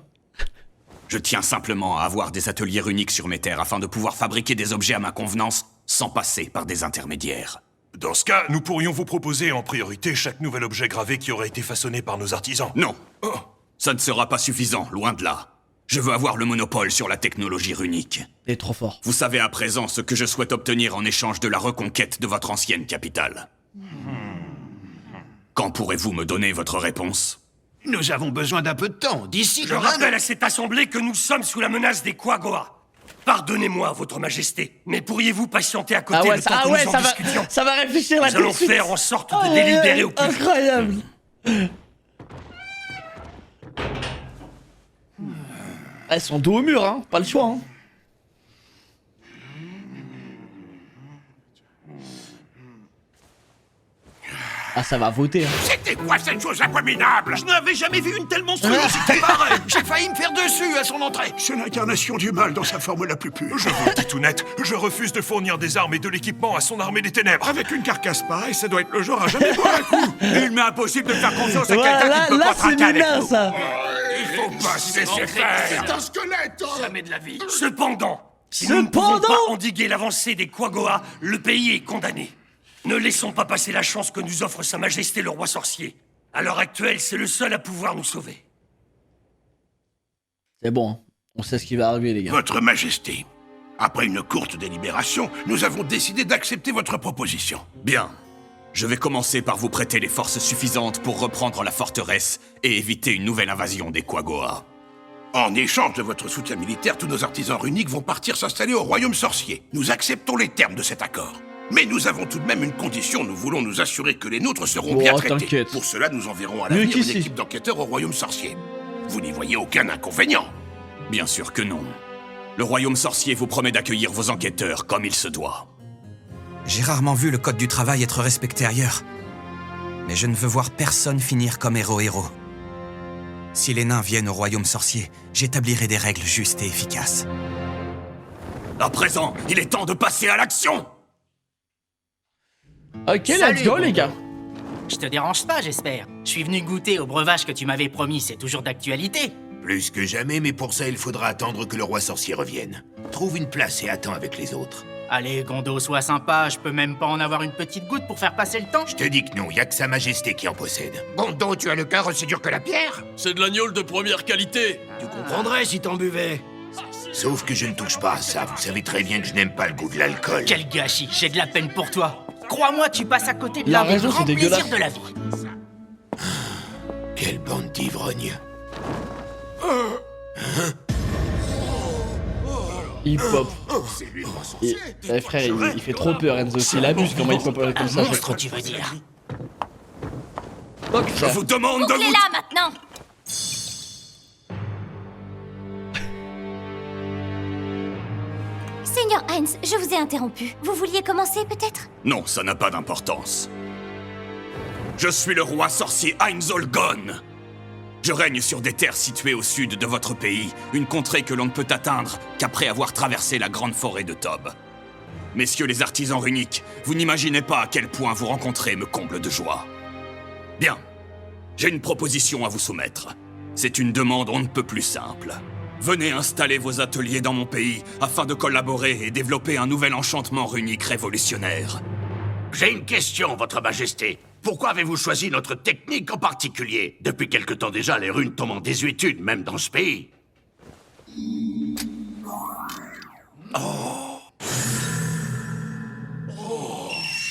Je tiens simplement à avoir des ateliers runiques sur mes terres afin de pouvoir fabriquer des objets à ma convenance sans passer par des intermédiaires. Dans ce cas, nous pourrions vous proposer en priorité chaque nouvel objet gravé qui aurait été façonné par nos artisans. Non, Oh, ça ne sera pas suffisant, loin de là. Je veux avoir le monopole sur la technologie runique. T'es trop fort. Vous savez à présent ce que je souhaite obtenir en échange de la reconquête de votre ancienne capitale. Quand pourrez-vous me donner votre réponse? Nous avons besoin d'un peu de temps. D'ici Je rappelle à cette assemblée que nous sommes sous la menace des Quaggoa. Pardonnez-moi, votre majesté, mais pourriez-vous patienter à côté Ah ouais, le temps que nous en ça discutions? ça va réfléchir là Nous tout de allons suite. faire en sorte de délibérer au plus vite. Incroyable. Elles sont dos au mur, hein. Pas le choix, hein. Ah, ça va voter, hein. C'était quoi cette chose abominable? Je n'avais jamais vu une telle monstruosité pareille. J'ai failli me faire dessus à son entrée. C'est l'incarnation du mal dans sa forme la plus pure. Je vous le dis tout net, je refuse de fournir des armes et de l'équipement à son armée des ténèbres. Avec une carcasse pareille, ça doit être le genre à jamais boire un coup. Il m'est impossible de faire confiance à Voilà, quelqu'un qui peut là pas c'est traquer avec mineur, nous. ça. Il faut pas se laisser faire. C'est un squelette. Ça met de la vie. Cependant, si nous ne pouvons pas endiguer l'avancée des Quaggoa, le pays est condamné. Ne laissons pas passer la chance que nous offre Sa Majesté le Roi Sorcier. À l'heure actuelle, c'est le seul à pouvoir nous sauver. C'est bon, hein. On sait ce qui va arriver, les gars. Votre Majesté, après une courte délibération, nous avons décidé d'accepter votre proposition. Bien. Je vais commencer par vous prêter les forces suffisantes pour reprendre la forteresse et éviter une nouvelle invasion des Quaggoa. En échange de votre soutien militaire, tous nos artisans runiques vont partir s'installer au Royaume Sorcier. Nous acceptons les termes de cet accord. Mais nous avons tout de même une condition, nous voulons nous assurer que les nôtres seront bien traités. T'inquiète. Pour cela, nous enverrons à Mieux l'avenir une qu'ici. équipe d'enquêteurs au Royaume Sorcier. Vous n'y voyez aucun inconvénient. Bien sûr que non. Le Royaume Sorcier vous promet d'accueillir vos enquêteurs comme il se doit. J'ai rarement vu le code du travail être respecté ailleurs. Mais je ne veux voir personne finir comme héros. Si les nains viennent au Royaume Sorcier, j'établirai des règles justes et efficaces. À présent, il est temps de passer à l'action! Ok, let's Salut, go, les gars. Je te dérange pas, j'espère. Je suis venu goûter au breuvage que tu m'avais promis, c'est toujours d'actualité. Plus que jamais, mais pour ça, il faudra attendre que le roi sorcier revienne. Trouve une place et attends avec les autres. Allez, Gondo, sois sympa, je peux même pas en avoir une petite goutte pour faire passer le temps. Je te dis que non, y a que Sa Majesté qui en possède. Gondo, tu as le cœur aussi dur que la pierre. C'est de l'agneau de première qualité. Tu comprendrais si t'en buvais. Sauf que je ne touche pas à ça, vous savez très bien que je n'aime pas le goût de l'alcool. Quel gâchis, j'ai de la peine pour toi. Crois-moi, tu passes à côté de Il a l'un des raison, grands c'est plaisirs dégueulasse. de la vie. Quelle bande d'ivrognes. Il pop. C'est lui le roi Eh, frère, il fait trop peur, Enzo. Il abuse comment il pop comme Un ça. à chaque monstre, fois. tu veux dire. Fuck, Je frère. vous demande de Bouclez vous... là maintenant. Seigneur Heinz, je vous ai interrompu. Vous vouliez commencer peut-être? Non, ça n'a pas d'importance. Je suis le roi sorcier Heinz Olgon. Je règne sur des terres situées au sud de votre pays, une contrée que l'on ne peut atteindre qu'après avoir traversé la grande forêt de Tob. Messieurs les artisans runiques, vous n'imaginez pas à quel point vous rencontrer me comble de joie. Bien, j'ai une proposition à vous soumettre. C'est une demande on ne peut plus simple. Venez installer vos ateliers dans mon pays afin de collaborer et développer un nouvel enchantement runique révolutionnaire. J'ai une question, votre majesté. Pourquoi avez-vous choisi notre technique en particulier? Depuis quelque temps déjà, les runes tombent en désuétude, même dans ce pays.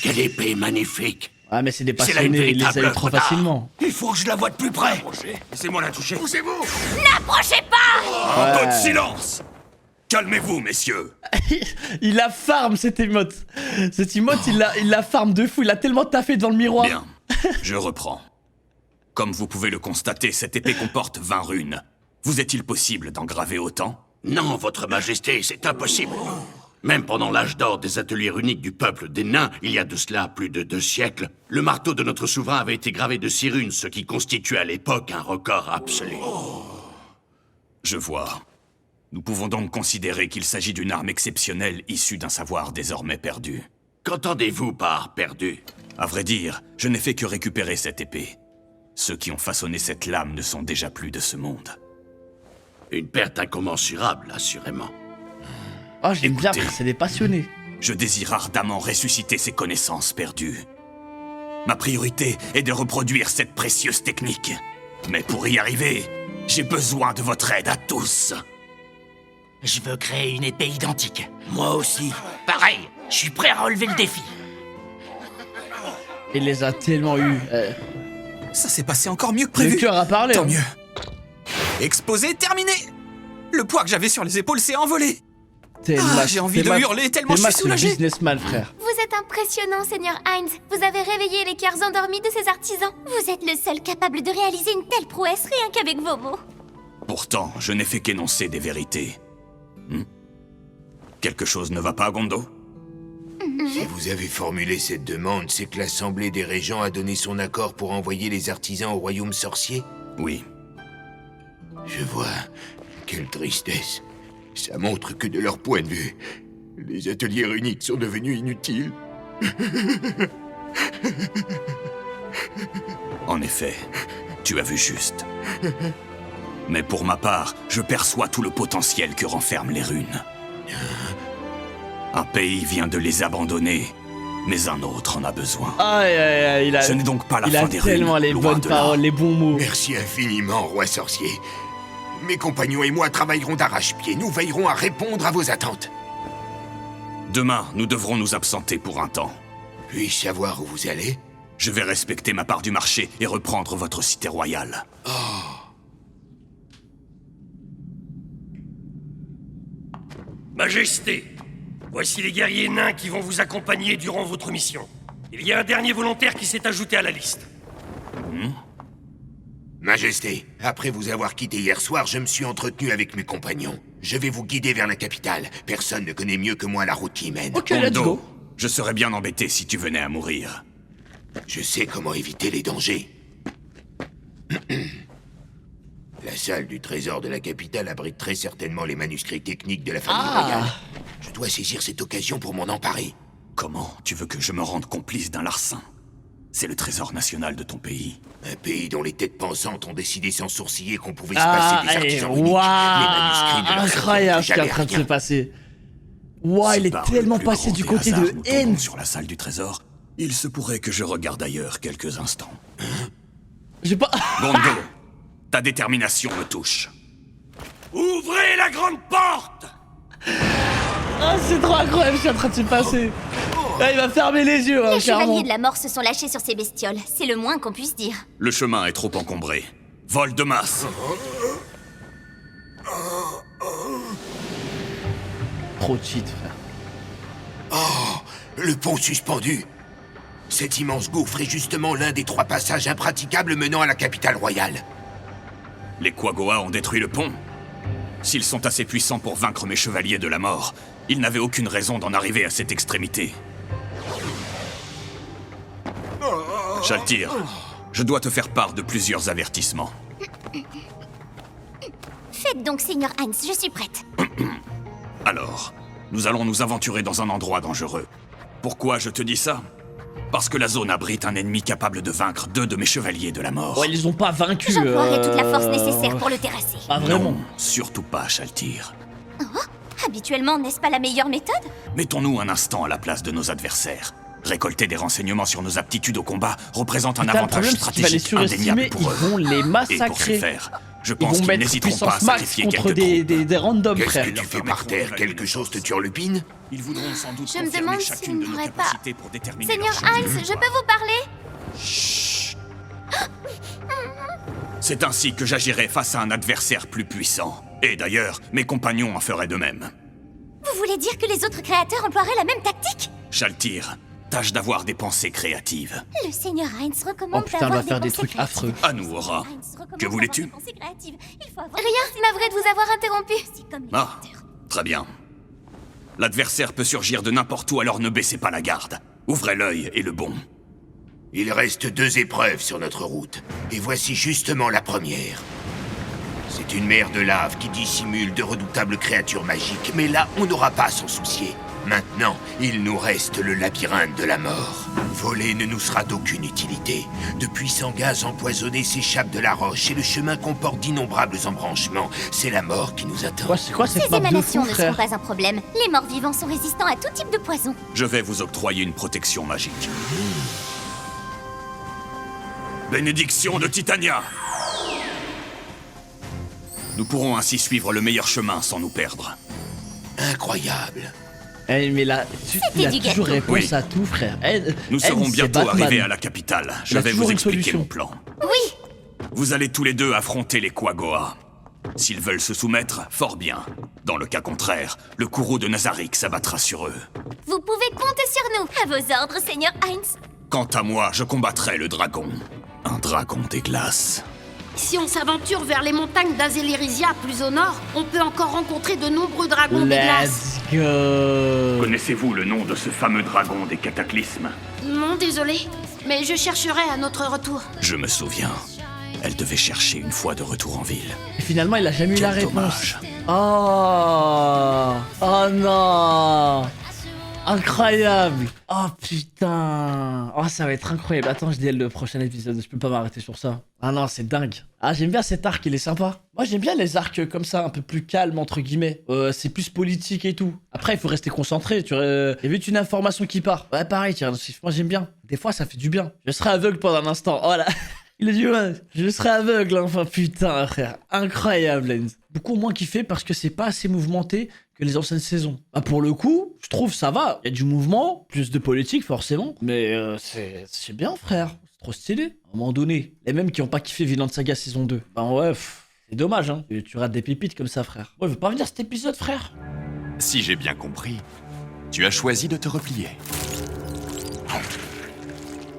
Quelle épée magnifique! Ah, mais c'est des C'est là une passionnés, ils les véritable aiment trop œuvre d'art. facilement. Il faut que je la voie de plus près. Laissez-moi la toucher. Poussez-vous. N'approchez pas! Un peu de Ouais. silence! Calmez-vous, messieurs. Il la farm, cette émote. Cette emote, il la farm de fou. Il a tellement taffé devant le miroir. Bien, je reprends. Comme vous pouvez le constater, cette épée comporte 20 runes. Vous est-il possible d'en graver autant? Non, votre majesté, c'est impossible. Même pendant l'âge d'or des ateliers runiques du peuple des nains, il y a de cela plus de 2 siècles, le marteau de notre souverain avait été gravé de 6 runes, ce qui constitue à l'époque un record absolu. Je vois. Nous pouvons donc considérer qu'il s'agit d'une arme exceptionnelle issue d'un savoir désormais perdu. Qu'entendez-vous par perdu? À vrai dire, je n'ai fait que récupérer cette épée. Ceux qui ont façonné cette lame ne sont déjà plus de ce monde. Une perte incommensurable, assurément. Oh, j'aime bien, frère, c'est des passionnés. Je désire ardemment ressusciter ces connaissances perdues. Ma priorité est de reproduire cette précieuse technique. Mais pour y arriver, j'ai besoin de votre aide à tous. Je veux créer une épée identique. Moi aussi. Pareil, je suis prêt à relever le défi. Il les a tellement eu. Ça s'est passé encore mieux que Le prévu. cœur a parlé. Tant hein. mieux. Exposé terminé. Le poids que j'avais sur les épaules s'est envolé. J'ai envie de hurler tellement je suis soulagé. Businessman, frère. Vous êtes impressionnant, Seigneur Heinz. Vous avez réveillé les cœurs endormis de ces artisans. Vous êtes le seul capable de réaliser une telle prouesse rien qu'avec vos mots. Pourtant, je n'ai fait qu'énoncer des vérités. Quelque chose ne va pas, Gondo? Si vous avez formulé cette demande, c'est que l'Assemblée des Régents a donné son accord pour envoyer les artisans au royaume sorcier? Oui. Je vois. Quelle tristesse. Ça montre que de leur point de vue, les ateliers runiques sont devenus inutiles. En effet, tu as vu juste. Mais pour ma part, je perçois tout le potentiel que renferment les runes. Un pays vient de les abandonner, mais un autre en a besoin. Aïe, aïe, aïe, Ce n'est donc pas la fin des runes. Il a tellement les bonnes paroles, les bons mots. Merci infiniment, roi sorcier. Mes compagnons et moi travaillerons d'arrache-pied. Nous veillerons à répondre à vos attentes. Demain, nous devrons nous absenter pour un temps. Puis-je savoir où vous allez? Je vais respecter ma part du marché et reprendre votre cité royale. Majesté, voici les guerriers nains qui vont vous accompagner durant votre mission. Il y a un dernier volontaire qui s'est ajouté à la liste. Majesté, après vous avoir quitté hier soir, je me suis entretenu avec mes compagnons. Je vais vous guider vers la capitale. Personne ne connaît mieux que moi la route qui y mène. Ok, let's go. Je serais bien embêté si tu venais à mourir. Je sais comment éviter les dangers. La salle du trésor de la capitale abrite très certainement les manuscrits techniques de la famille royale. Je dois saisir cette occasion pour m'en emparer. Comment tu veux que je me rende complice d'un larcin? C'est le trésor national de ton pays. Un pays dont les têtes pensantes ont décidé sans sourciller qu'on pouvait se passer des artisans uniques. Incroyable ce qui est en train de se passer. Il est tellement passé du côté de haine. Sur la salle du trésor, il se pourrait que je regarde ailleurs quelques instants. J'ai pas... Gondo, ta détermination me touche. Ouvrez la grande porte! C'est trop incroyable ce qui est en train de se passer. Là, il va fermer les yeux, Les clairement. chevaliers de la mort se sont lâchés sur ces bestioles. C'est le moins qu'on puisse dire. Le chemin est trop encombré. Vol de masse. Trop cheat, frère. Le pont suspendu. Cet immense gouffre est justement l'un des 3 passages impraticables menant à la capitale royale. Les Quagoa ont détruit le pont. S'ils sont assez puissants pour vaincre mes chevaliers de la mort, ils n'avaient aucune raison d'en arriver à cette extrémité. Shaltir, je dois te faire part de plusieurs avertissements. Faites donc, Seigneur Heinz, je suis prête. Alors, nous allons nous aventurer dans un endroit dangereux. Pourquoi je te dis ça? Parce que la zone abrite un ennemi capable de vaincre 2 de mes chevaliers de la mort. Ils les ont pas vaincus. J'emploierai toute la force nécessaire pour le terrasser. Pas vraiment. Non, surtout pas, Shaltir. Habituellement, n'est-ce pas la meilleure méthode? Mettons-nous un instant à la place de nos adversaires. Récolter des renseignements sur nos aptitudes au combat représente un avantage stratégique indéniable pour eux. Ils vont les massacrer. Et pour ce faire, je Ils pense vont qu'ils mettre n'hésiteront pas à puissance max sacrifier contre quelques troupes. des randoms, Qu'est-ce frère. que tu fais par terre? Quelque chose te turlupine? Ils voudront sans doute Je me confirmer demande chacune s'il de nos n'aurait pas... capacités pour déterminer Seigneur leur Heinz, je peux vous parler? Chut. C'est ainsi que j'agirai face à un adversaire plus puissant. Et d'ailleurs, mes compagnons en feraient de même. Vous voulez dire que les autres créateurs emploieraient la même tactique? Shaltir, tâche d'avoir des pensées créatives. Le Seigneur Heinz recommande Oh putain, elle va d'avoir faire des pensées trucs créatives. affreux. À nous, Aura. Que voulais-tu? Rien, navré de vous avoir interrompu. Ah, très bien. L'adversaire peut surgir de n'importe où, alors ne baissez pas la garde. Ouvrez l'œil et le bon. Il reste 2 épreuves sur notre route. Et voici justement la première. C'est une mer de lave qui dissimule de redoutables créatures magiques, mais là, on n'aura pas à s'en soucier. Maintenant, il nous reste le labyrinthe de la mort. Voler ne nous sera d'aucune utilité. De puissants gaz empoisonnés s'échappent de la roche et le chemin comporte d'innombrables embranchements. C'est la mort qui nous attend. C'est quoi cette Ces map de émanations fou, ne frère? sont pas un problème. Les morts vivants sont résistants à tout type de poison. Je vais vous octroyer une protection magique. Bénédiction de Titania! Nous pourrons ainsi suivre le meilleur chemin sans nous perdre. Incroyable. Mais là, il a du toujours gâteau. réponse Oui. à tout, frère. Nous serons c'est bientôt Batman. arrivés à la capitale. Je Il a vais toujours vous une expliquer solution. mon plan. Oui, Vous allez tous les deux affronter les Quagoa. S'ils veulent se soumettre, fort bien. Dans le cas contraire, le courroux de Nazarick s'abattra sur eux. Vous pouvez compter sur nous. À vos ordres, Seigneur Heinz. Quant à moi, je combattrai le dragon. Un dragon des glaces. Si on s'aventure vers les montagnes d'Azélérisia, plus au nord, on peut encore rencontrer de nombreux dragons des glaces. Let's go. Connaissez-vous le nom de ce fameux dragon des cataclysmes? Non, désolé, mais je chercherai à notre retour. Je me souviens. Elle devait chercher une fois de retour en ville. Et finalement, il a jamais eu la Quel réponse. dommage. Oh. Oh non. Incroyable. Oh putain. Oh, ça va être incroyable. Attends, je dis le prochain épisode. Je peux pas m'arrêter sur ça. Ah non, c'est dingue. Ah, j'aime bien cet arc, il est sympa. Moi, j'aime bien les arcs comme ça, un peu plus calmes, entre guillemets. C'est plus politique et tout. Après, il faut rester concentré. Il y a vite une information qui part. Ouais, pareil, tiens, moi, j'aime bien. Des fois, ça fait du bien. Je serai aveugle pendant un instant. Oh là. Il a dit ouais, je serai aveugle, enfin putain frère, incroyable Heinz. Beaucoup moins kiffé parce que c'est pas assez mouvementé que les anciennes saisons. Bah pour le coup, je trouve ça va, il y a du mouvement, plus de politique forcément, mais c'est bien frère, c'est trop stylé. À un moment donné, les mêmes qui ont pas kiffé Vinland Saga saison 2, bah ouais, c'est dommage hein, tu rates des pépites comme ça frère. Ouais, veut pas venir cet épisode frère. Si j'ai bien compris, tu as choisi de te replier.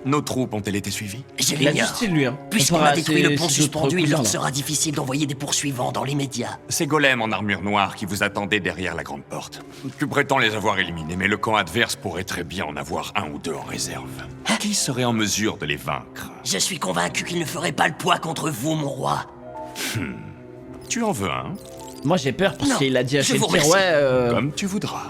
Nos troupes ont-elles été suivies? Je Il a du l'ignore. style lui hein. Puisqu'on a détruit le pont ces autres suspendu, il leur cousins, là. sera difficile d'envoyer des poursuivants dans l'immédiat. Ces golems en armure noire qui vous attendaient derrière la grande porte. Tu prétends les avoir éliminés, mais le camp adverse pourrait très bien en avoir un ou deux en réserve. Qui serait en mesure de les vaincre? Je suis convaincu qu'ils ne feraient pas le poids contre vous, mon roi. Tu en veux un? Moi j'ai peur parce Non, qu'il a dit à je vous Sheltir, remercie. ouais Comme tu voudras.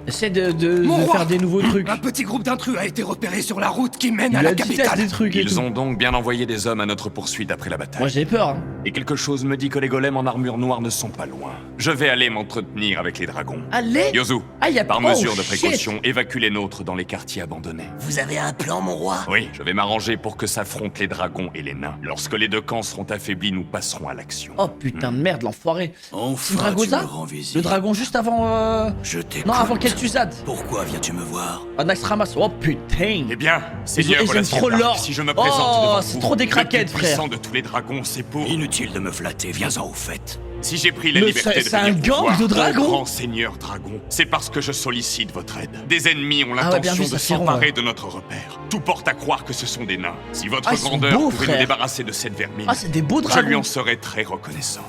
essaie de Mon roi, faire des nouveaux trucs. Un petit groupe d'intrus a été repéré sur la route qui mène Il à la a dit capitale. des trucs et Ils tout. ont donc bien envoyé des hommes à notre poursuite après la bataille. Moi j'ai peur hein. Et quelque chose me dit que les golems en armure noire ne sont pas loin. Je vais aller m'entretenir avec les dragons. Allez. Yozu, Ah, y a par oh, mesure de shit. précaution, évacue les nôtres dans les quartiers abandonnés. Vous avez un plan, mon roi? Oui, je vais m'arranger pour que s'affrontent les dragons et les nains. Lorsque les deux camps seront affaiblis, nous passerons à l'action. Oh putain de merde, l'enfoiré. Enfin, Le Dragoza tu me rends visite. Le dragon juste avant Je t'écoute. Non, avant Kel'Thuzad. Pourquoi viens-tu me voir? Nax ramasse. Oh putain. Eh bien, Seigneur Ils aiment trop Volasienbark, l'or. si je me Oh, présente devant c'est vous, trop des le craquettes, plus puissant frère. de tous les dragons, c'est pour... Inutile de me flatter, viens-en au fait. Si j'ai pris la Mais liberté de c'est un venir vous gang voir, de dragons. grand seigneur dragon, c'est parce que je sollicite votre aide. Des ennemis ont Ah ouais, bien l'intention vu, ça de fait rond, s'emparer ouais. de notre repère. Tout porte à croire que ce sont des nains. Si votre Ah, ils sont grandeur beaux, pouvait frère. nous débarrasser de cette vermine, Ah, c'est des beaux je dragons. lui en serais très reconnaissant.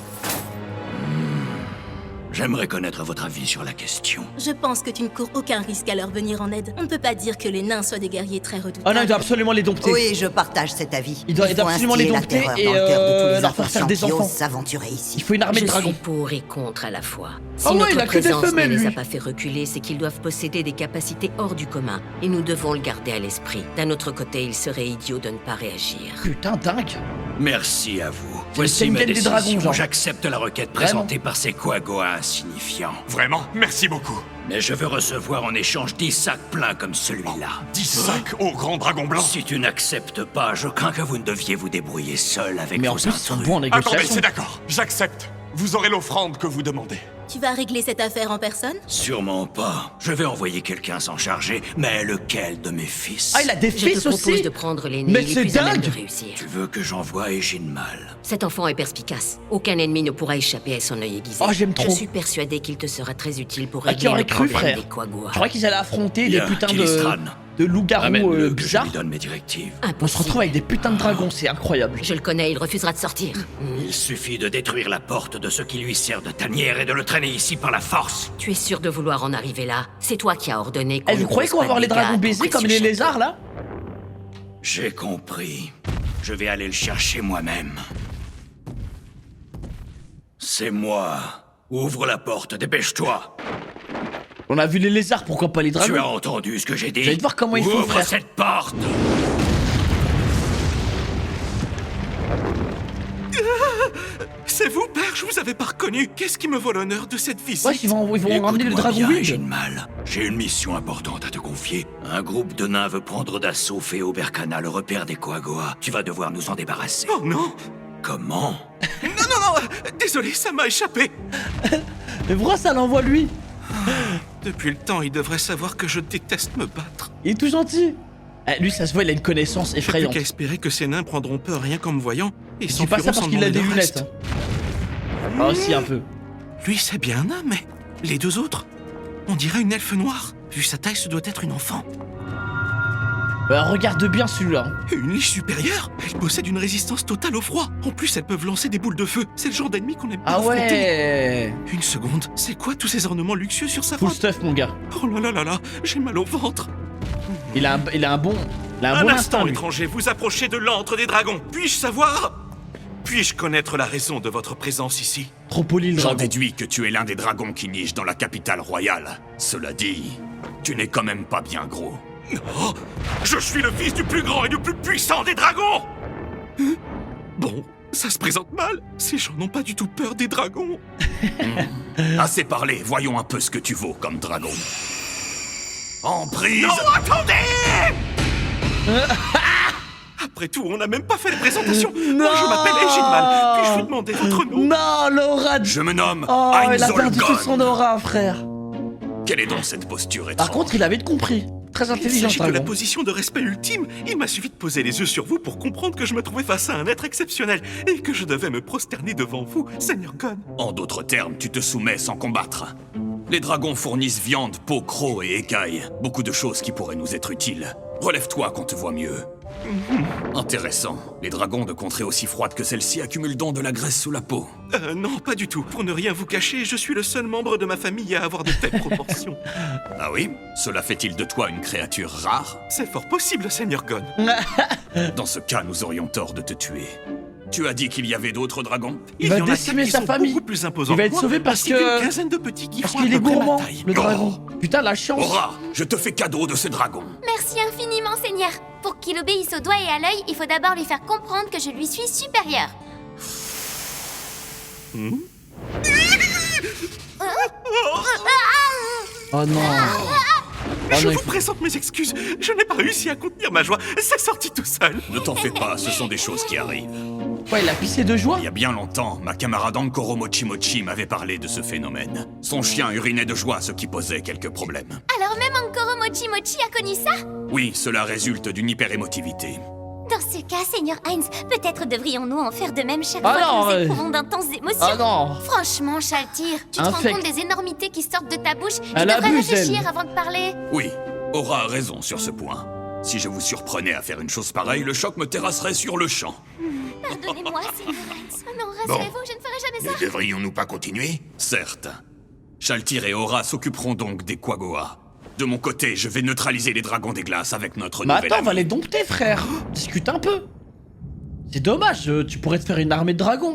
J'aimerais connaître votre avis sur la question. Je pense que tu ne cours aucun risque à leur venir en aide. On ne peut pas dire que les nains soient des guerriers très redoutables. Oh non, il doit absolument les dompter. Oui, je partage cet avis. Il doit faut absolument les instiller la dompter terreur et dans le cœur de tous les leur faire faire inconscients des qui enfants. osent s'aventurer ici. Il faut une armée de Je dragons. suis pour et contre à la fois. Si Ah ouais, notre il a que des présence ne femelles, les a lui. pas fait reculer, c'est qu'ils doivent posséder des capacités hors du commun. Et nous devons le garder à l'esprit. D'un autre côté, il serait idiot de ne pas réagir. Putain, dingue. Merci à vous. C'est Voici une ma gang des décision. dragons, genre. J'accepte la requête Vraiment. présentée par ces Quagoa insignifiants. Vraiment, merci beaucoup. Mais je veux recevoir en échange 10 sacs pleins comme celui-là. 10 sacs au grand dragon blanc. Si tu n'acceptes pas, je crains que vous ne deviez vous débrouiller seul avec Mais en vos plus, ils sont intrus. bons en Attendez, négociation. c'est d'accord. J'accepte. Vous aurez l'offrande que vous demandez. Tu vas régler cette affaire en personne? Sûrement pas. Je vais envoyer quelqu'un s'en charger, mais lequel de mes fils? Ah, il a des Je fils te propose aussi. de prendre Mais l'aîné, il est c'est plus à même dingue. de réussir. Tu veux que j'envoie Égine Mal? Cet enfant est perspicace. Aucun ennemi ne pourra échapper à son œil aiguisé. Oh, j'aime trop. Je suis persuadé qu'il te sera très utile pour Ah, qui régler aurait le cru, problème frère. des Quagoa. Je croyais qu'ils allaient affronter des Bien, putains Kilistran. de loups-garous Amène-le, que je bizarres. lui donne mes directives. On se retrouve avec des putains de dragons, c'est incroyable. Je le connais, il refusera de sortir. Il suffit de détruire la porte de ce qui lui sert de tanière et de le traîner ici par la force. Tu es sûr de vouloir en arriver là? C'est toi qui as ordonné qu'on Eh, vous ne croyez cause qu'on va pas voir de les dragons dégâts à ton baisés comme précieux les château. lézards là? J'ai compris. Je vais aller le chercher moi-même. C'est moi. Ouvre la porte, dépêche-toi. On a vu les lézards, pourquoi pas les dragons? Tu as entendu ce que j'ai dit? Vous allez voir comment ils font, Ouvre frère. cette porte. C'est vous, père, je vous avais pas reconnu. Qu'est-ce qui me vaut l'honneur de cette visite? Ouais, ils vont ramener le Écoute-moi dragon bien, Wind. Égine Mal. J'ai une mission importante à te confier. Un groupe de nains veut prendre d'assaut Féoberkana, le repère des Quagoa. Tu vas devoir nous en débarrasser. Oh non! Comment? Non, désolé, ça m'a échappé. Mais pourquoi ça l'envoie lui? Depuis le temps, il devrait savoir que je déteste me battre. Il est tout gentil. Eh, lui, ça se voit, il a une connaissance J'ai plus effrayante. qu'à espérer que ces nains prendront peur rien qu'en me voyant et Je dis pas ça s'enfuiront parce sans qu'il a demander des le lunettes. reste. hein. Ah, aussi un peu. Lui, c'est bien un homme, mais les deux autres, on dirait une elfe noire. Vu sa taille, ce doit être une enfant. Regarde bien celui-là. Une liche supérieure. Elle possède une résistance totale au froid. En plus, elles peuvent lancer des boules de feu. C'est le genre d'ennemi qu'on aime pas affronter. Ouais. Une seconde, c'est quoi tous ces ornements luxueux sur sa robe? Full stuff, mon gars. Oh là là là là, j'ai mal au ventre. Il a un bon Un instinct, instant, lui. étranger, vous approchez de l'antre des dragons. Puis-je savoir? Puis-je connaître la raison de votre présence ici? Trop poli, le J'en dragon. déduis que tu es l'un des dragons qui nichent dans la capitale royale. Cela dit, tu n'es quand même pas bien gros. Oh, je suis le fils du plus grand et du plus puissant des dragons! Bon, ça se présente mal. Ces gens n'ont pas du tout peur des dragons. Assez parlé, voyons un peu ce que tu vaux comme dragon. En prise! Non, attendez! Après tout, on n'a même pas fait la présentation. Moi, je m'appelle Eginmal. Puis-je vous demander votre nom? Non, l'aura. Je me nomme Oh, il a Heinz perdu toute Olgon. son aura, frère. Quelle est donc cette posture étrange? Par contre, il avait compris. Très Il intelligent, s'agit de la dragon. position de respect ultime. Il m'a suffi de poser les yeux sur vous pour comprendre que je me trouvais face à un être exceptionnel et que je devais me prosterner devant vous, Seigneur Gon. En d'autres termes, tu te soumets sans combattre. Les dragons fournissent viande, peau, crocs et écailles. Beaucoup de choses qui pourraient nous être utiles. Relève-toi qu'on te voit mieux. Intéressant. Les dragons de contrées aussi froides que celle-ci accumulent donc de la graisse sous la peau. Non, pas du tout. Pour ne rien vous cacher, je suis le seul membre de ma famille à avoir de telles proportions. Ah oui? Cela fait-il de toi une créature rare? C'est fort possible, Seigneur Gon. Dans ce cas, nous aurions tort de te tuer. Tu as dit qu'il y avait d'autres dragons? Il va y en a décimer qui sa sont famille. beaucoup plus imposants Il va que être moi, sauvé parce ainsi qu'une que... quinzaine de petits qui Parce font qu'il à est peu près ma gourmand, taille. le dragon. Putain, la chance. Aura, je te fais cadeau de ce dragon. Merci infiniment, Seigneur. Pour qu'il obéisse au doigt et à l'œil, il faut d'abord lui faire comprendre que je lui suis supérieur. Oh non. Je vous présente mes excuses. Je n'ai pas réussi à contenir ma joie. C'est sorti tout seul. Ne t'en fais pas, ce sont des choses qui arrivent. Ouais, il a pissé de joie. Il y a bien longtemps, ma camarade Ankoro Mochi m'avait parlé de ce phénomène. Son chien urinait de joie, ce qui posait quelques problèmes. Alors même Ankoro Mochi a connu ça? Oui, cela résulte d'une hyperémotivité. Dans ce cas, Seigneur Heinz, peut-être devrions-nous en faire de même chaque Ah fois non, que nous éprouvons d'intenses émotions. Ah non. Franchement, Shaltir, tu te rends Infect. compte des énormités qui sortent de ta bouche? Tu Elle devrais abuse, réfléchir elle. avant de parler. Oui, Aura a raison sur ce point. Si je vous surprenais à faire une chose pareille, le choc me terrasserait sur le champ. Pardonnez-moi, Seigneur Heinz. Oh non, Bon. rassurez-vous, je ne ferai jamais Ne ça. devrions-nous pas continuer? Certes. Shaltir et Aura s'occuperont donc des Quagoa. De mon côté, je vais neutraliser les dragons des glaces avec notre Mais nouvelle attends, on va amie. les dompter, frère. Discute un peu. C'est dommage, tu pourrais te faire une armée de dragons.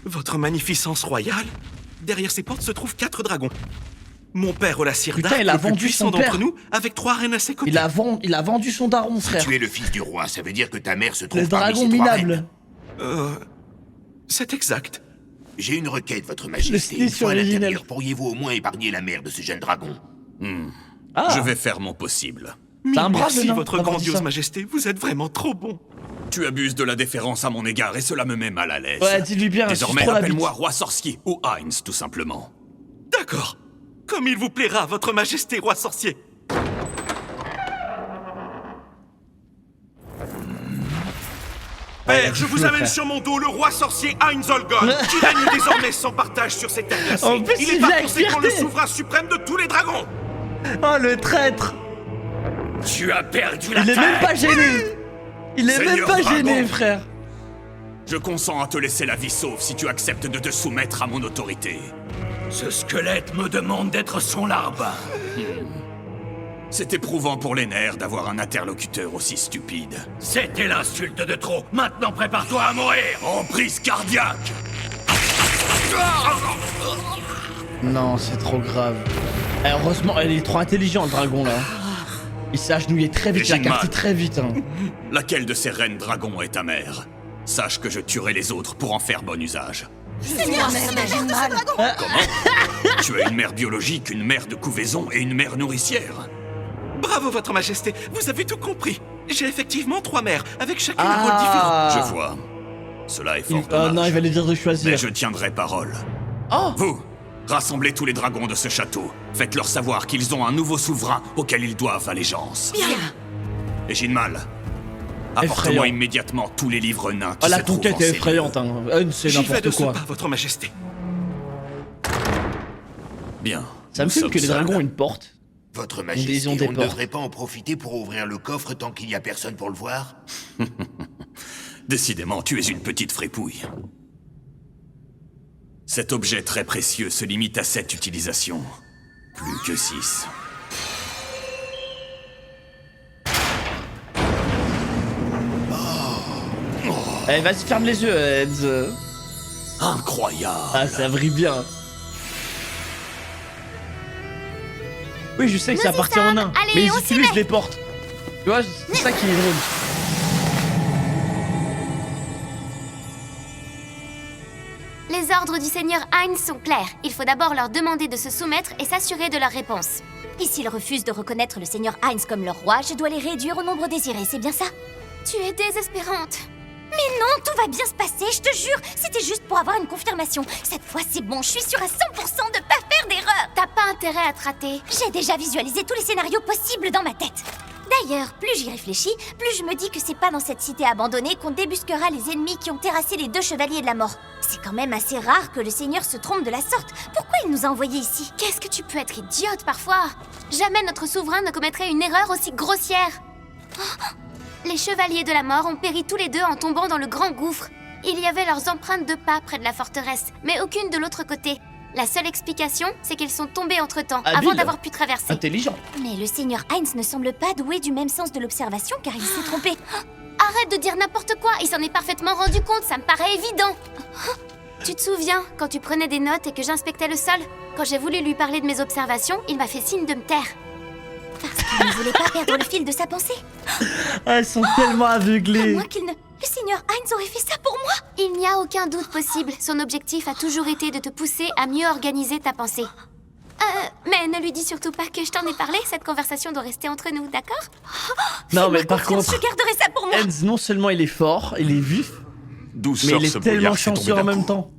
Votre magnificence royale, derrière ces portes se trouvent 4 dragons. Mon père Olassir Putain, Dark, il a le plus vendu puissant son père. d'entre nous, avec 3 reines à ses côtés. Il a vendu son daron, frère. Tu es le fils du roi, ça veut dire que ta mère se trouve Les parmi dragons ces 3 minables. reines. C'est exact. J'ai une requête, votre Le majesté. style Une fois à original. l'intérieur, pourriez-vous au moins épargner la mère de ce jeune dragon? Ah. Je vais faire mon possible. C'est un brave Merci, nain votre d'avoir dit grandiose ça. majesté, vous êtes vraiment trop bon. Tu abuses de la déférence à mon égard et cela me met mal à l'aise. Ouais, dis-lui bien, Désormais, suce trop la appelle-moi bite. roi sorcier ou Heinz, tout simplement. D'accord. Comme il vous plaira, votre majesté, roi sorcier. Père, je vous amène sur mon dos le roi sorcier Heinz Olgon, qui règne désormais sans partage sur cette terre glacée. En plus, Il il est par vient avec conséquent le fierté. souverain suprême de tous les dragons. Oh, le traître. Tu as perdu la Il est tête. même pas gêné. Il est même Seigneur pas dragon. gêné, frère. Je consens à te laisser la vie sauve si tu acceptes de te soumettre à mon autorité. Ce squelette me demande d'être son larbin. C'est éprouvant pour les nerfs d'avoir un interlocuteur aussi stupide. C'était l'insulte de trop. Maintenant, prépare-toi à mourir. En prise cardiaque. Non, c'est trop grave. Eh, heureusement, elle est trop intelligent, le dragon, là. Il s'est agenouillé très vite, il a Eginmal. capté très vite. Hein. Laquelle de ces reines dragons est ta mère? Sache que je tuerai les autres pour en faire bon usage. Seigneur, Comment? Tu as une mère biologique, une mère de couvaison et une mère nourricière. Bravo, votre majesté, vous avez tout compris. J'ai effectivement 3 mères, avec chacune un rôle différent. Je vois. Cela est fort Oh dommage. non, il va lui dire de choisir. Mais je tiendrai parole. Oh. Vous, rassemblez tous les dragons de ce château. Faites-leur savoir qu'ils ont un nouveau souverain auquel ils doivent allégeance. Bien. Eginmal, Effrayant. apporte-moi immédiatement tous les livres nains qui Oh, la se trouvent conquête en est ces effrayante, hein. C'est J'y vais de n'importe ce quoi. pas, votre majesté. Bien. Ça me fume que les dragons ont une porte. Votre Ils Majesté, ont on des ne portes. devrait pas en profiter pour ouvrir le coffre tant qu'il n'y a personne pour le voir? Décidément, tu es une petite fripouille. Cet objet très précieux se limite à 7 utilisations. Plus que 6. Allez, vas-y, ferme les yeux, Eds. Incroyable. Ah, ça brille bien. Oui, je sais que ça appartient en un. Allez, Mais ils on s'y utilisent met. les portes. Tu vois, c'est ça qui est drôle. Les ordres du Seigneur Heinz sont clairs. Il faut d'abord leur demander de se soumettre et s'assurer de leur réponse. Et s'ils refusent de reconnaître le Seigneur Heinz comme leur roi, je dois les réduire au nombre désiré, c'est bien ça? Tu es désespérante. Mais non, tout va bien se passer, je te jure. C'était juste pour avoir une confirmation. Cette fois, c'est bon, je suis sûre à 100% de pas faire d'erreur. T'as pas intérêt à te rater. J'ai déjà visualisé tous les scénarios possibles dans ma tête. D'ailleurs, plus j'y réfléchis, plus je me dis que c'est pas dans cette cité abandonnée qu'on débusquera les ennemis qui ont terrassé les 2 chevaliers de la mort. C'est quand même assez rare que le Seigneur se trompe de la sorte. Pourquoi il nous a envoyés ici? Qu'est-ce que tu peux être idiote parfois? Jamais notre souverain ne commettrait une erreur aussi grossière. Oh, les chevaliers de la mort ont péri tous les deux en tombant dans le grand gouffre. Il y avait leurs empreintes de pas près de la forteresse, mais aucune de l'autre côté. La seule explication, c'est qu'ils sont tombés entre-temps, avant d'avoir pu traverser. Intelligent. Mais le Seigneur Heinz ne semble pas doué du même sens de l'observation car il s'est trompé. Arrête de dire n'importe quoi, il s'en est parfaitement rendu compte, ça me paraît évident. Tu te souviens, quand tu prenais des notes et que j'inspectais le sol? Quand j'ai voulu lui parler de mes observations, il m'a fait signe de me taire. Parce qu'il ne voulait pas perdre le fil de sa pensée. Ah, elles sont tellement aveuglées. À moins qu'il ne... Le Seigneur Heinz aurait fait ça pour moi. Il n'y a aucun doute possible. Son objectif a toujours été de te pousser à mieux organiser ta pensée. Mais ne lui dis surtout pas que je t'en ai parlé. Cette conversation doit rester entre nous, d'accord? Non, mais par contre, je garderai ça pour moi. Eds, non seulement il est fort, il est vif, D'où mais sort il ce est tellement brouillard, c'est tombé chanceux en d'un même coup. temps.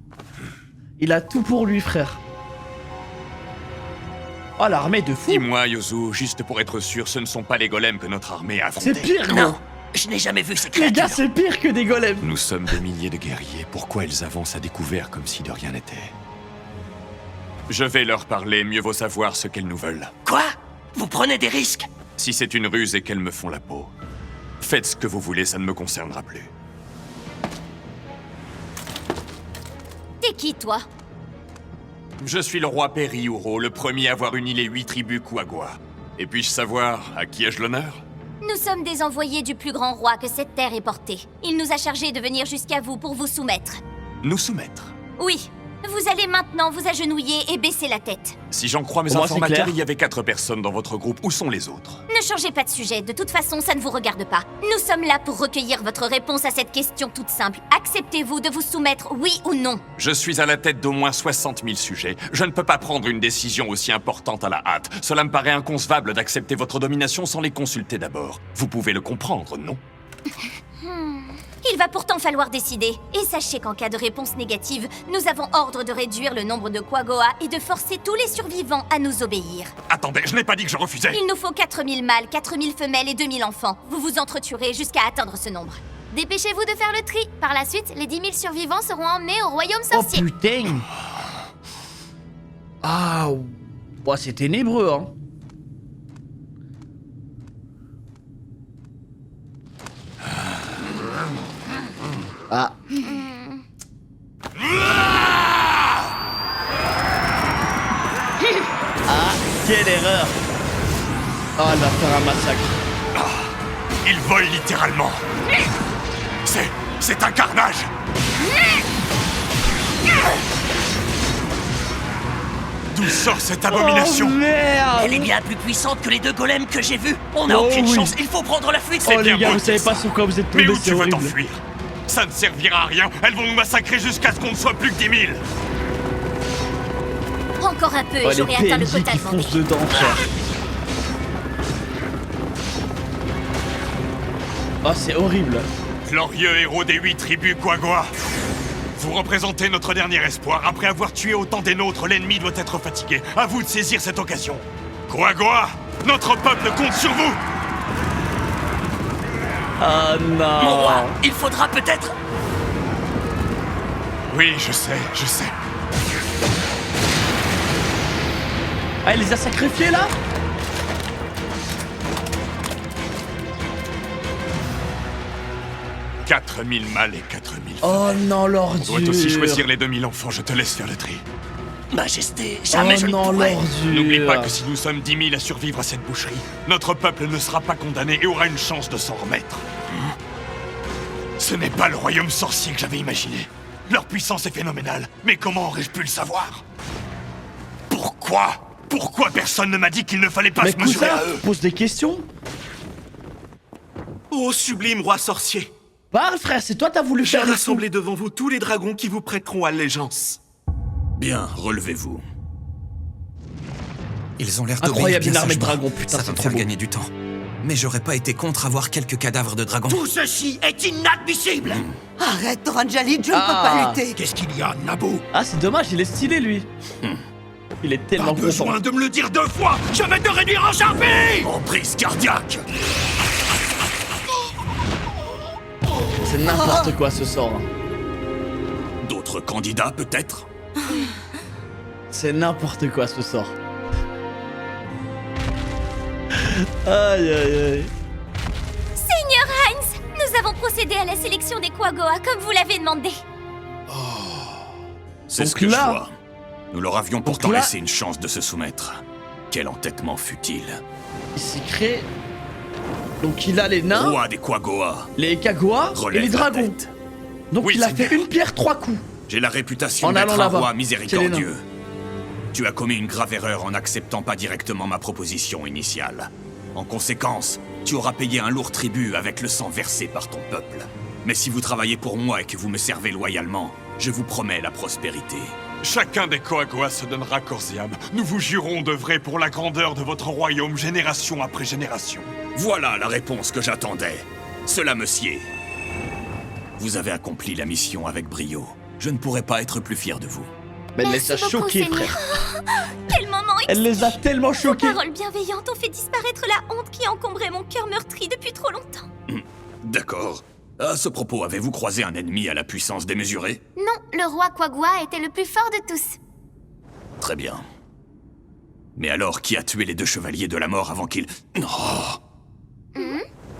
Il a tout pour lui, frère. Oh, l'armée de fou. Dis-moi, Yozu, juste pour être sûr, ce ne sont pas les golems que notre armée a affrontés. C'est pire, gros. Non, je n'ai jamais vu ces Les gars, créatures. c'est pire que des golems. Nous sommes des milliers de guerriers. Pourquoi ils avancent à découvert comme si de rien n'était? Je vais leur parler, mieux vaut savoir ce qu'elles nous veulent. Quoi? Vous prenez des risques? Si c'est une ruse et qu'elles me font la peau, faites ce que vous voulez, ça ne me concernera plus. T'es qui, toi? Je suis le roi Périuro, le premier à avoir uni les 8 tribus Kuagwa. Et puis-je savoir à qui ai-je l'honneur? Nous sommes des envoyés du plus grand roi que cette terre ait porté. Il nous a chargés de venir jusqu'à vous pour vous soumettre. Nous soumettre. Oui, vous allez maintenant vous agenouiller et baisser la tête. Si j'en crois mes Pour moi, c'est informateurs, clair. il y avait 4 personnes dans votre groupe. Où sont les autres? Ne changez pas de sujet, de toute façon ça ne vous regarde pas. Nous sommes là pour recueillir votre réponse à cette question toute simple. Acceptez-vous de vous soumettre, oui ou non? Je suis à la tête d'au moins 60 000 sujets. Je ne peux pas prendre une décision aussi importante à la hâte. Cela me paraît inconcevable d'accepter votre domination sans les consulter d'abord. Vous pouvez le comprendre, non? Il va pourtant falloir décider. Et sachez qu'en cas de réponse négative, nous avons ordre de réduire le nombre de Quagoa et de forcer tous les survivants à nous obéir. Attendez, je n'ai pas dit que je refusais. Il nous faut 4000 mâles, 4000 femelles et 2000 enfants. Vous vous entretuerez jusqu'à atteindre ce nombre. Dépêchez-vous de faire le tri. Par la suite, les 10 000 survivants seront emmenés au royaume Oh sorcier. putain. Ah, ouais, c'est ténébreux, hein. Ah. Ah, quelle erreur. Oh, elle va faire un massacre. Il vole littéralement. C'est un carnage. D'où sort cette abomination? Oh merde. Elle est bien plus puissante que les 2 golems que j'ai vus. On n'a Oh aucune oui. chance, il faut prendre la fuite. Oh les gars, beau vous de savez dire pas ça. sur quoi vous êtes tombés, Mais où c'est tu veux horrible. t'enfuir? Ça ne servira à rien. Elles vont nous massacrer jusqu'à ce qu'on ne soit plus que 10 000. Encore un peu Oh, et j'aurai atteint le PNJ quota qui demandé. foncent dedans, frère. Oh, c'est horrible. Glorieux héros des 8 tribus Quagwa. Vous représentez notre dernier espoir. Après avoir tué autant des nôtres, l'ennemi doit être fatigué. À vous de saisir cette occasion. Quagwa, notre peuple compte sur vous. Ah non. Mon roi, il faudra peut-être... Oui, je sais, je sais. Ah, il les a sacrifiés là? « 4000 mâles et 4000 femmes. Oh non, l'ordure. Tu dois aussi choisir les 2000 enfants, je te laisse faire le tri. Majesté, jamais je ne pourrais. N'oublie pas que si nous sommes 10 000 à survivre à cette boucherie, notre peuple ne sera pas condamné et aura une chance de s'en remettre. Ce n'est pas le royaume sorcier que j'avais imaginé. Leur puissance est phénoménale, mais comment aurais-je pu le savoir? Pourquoi personne ne m'a dit qu'il ne fallait pas se mesurer à eux? Pose des questions. Ô sublime roi sorcier! Parle, frère, c'est toi t'as voulu J'ai faire le rassemblé devant vous tous les dragons qui vous prêteront allégeance. Bien, relevez-vous. Ils ont l'air d'obéir Incroyable, bien une armée de sagement. dragons, putain, Ça c'est va me trop faire beau. gagner du temps. Mais j'aurais pas été contre avoir quelques cadavres de dragons. Tout ceci est inadmissible. Arrête, Ranjalid, je ne Ah. peux pas lutter. Qu'est-ce qu'il y a, Naboo? Ah, c'est dommage, il est stylé lui. Il est tellement Pas besoin content. de me le dire 2 fois. Je vais te réduire en charpie. En prise cardiaque. C'est n'importe quoi ce sort. D'autres candidats, peut-être? C'est n'importe quoi ce sort. Aïe aïe aïe. Seigneur Heinz, nous avons procédé à la sélection des Quagoa comme vous l'avez demandé. C'est ce Donc que là- je vois. Nous leur avions pourtant là- laissé une chance de se soumettre. Quel entêtement futile. Il s'est créé. Donc il a les nains, Roi des Quagoa. les Kagoa et Relève les la dragons. tête. Donc Oui, il a Seigneur. fait une pierre 3 coups. J'ai la réputation En d'être allant un là-bas. roi Chez les miséricordieux. Tu as commis une grave erreur en n'acceptant pas directement ma proposition initiale. En conséquence, tu auras payé un lourd tribut avec le sang versé par ton peuple. Mais si vous travaillez pour moi et que vous me servez loyalement, je vous promets la prospérité. Chacun des Koagoas se donnera corps et âme. Nous vous jurons d'œuvrer pour la grandeur de votre royaume génération après génération. Voilà la réponse que j'attendais. Cela me sied. Vous avez accompli la mission avec brio. Je ne pourrais pas être plus fier de vous. Mais elle les a Merci beaucoup, choqués, Seigneur. frère. Quel moment Elle les a tellement Vos choqués. paroles bienveillantes ont fait disparaître la honte qui encombrait mon cœur meurtri depuis trop longtemps. D'accord. À ce propos, avez-vous croisé un ennemi à la puissance démesurée? Non, le roi Quagua était le plus fort de tous. Très bien. Mais alors, qui a tué les 2 chevaliers de la mort avant qu'ils... Oh.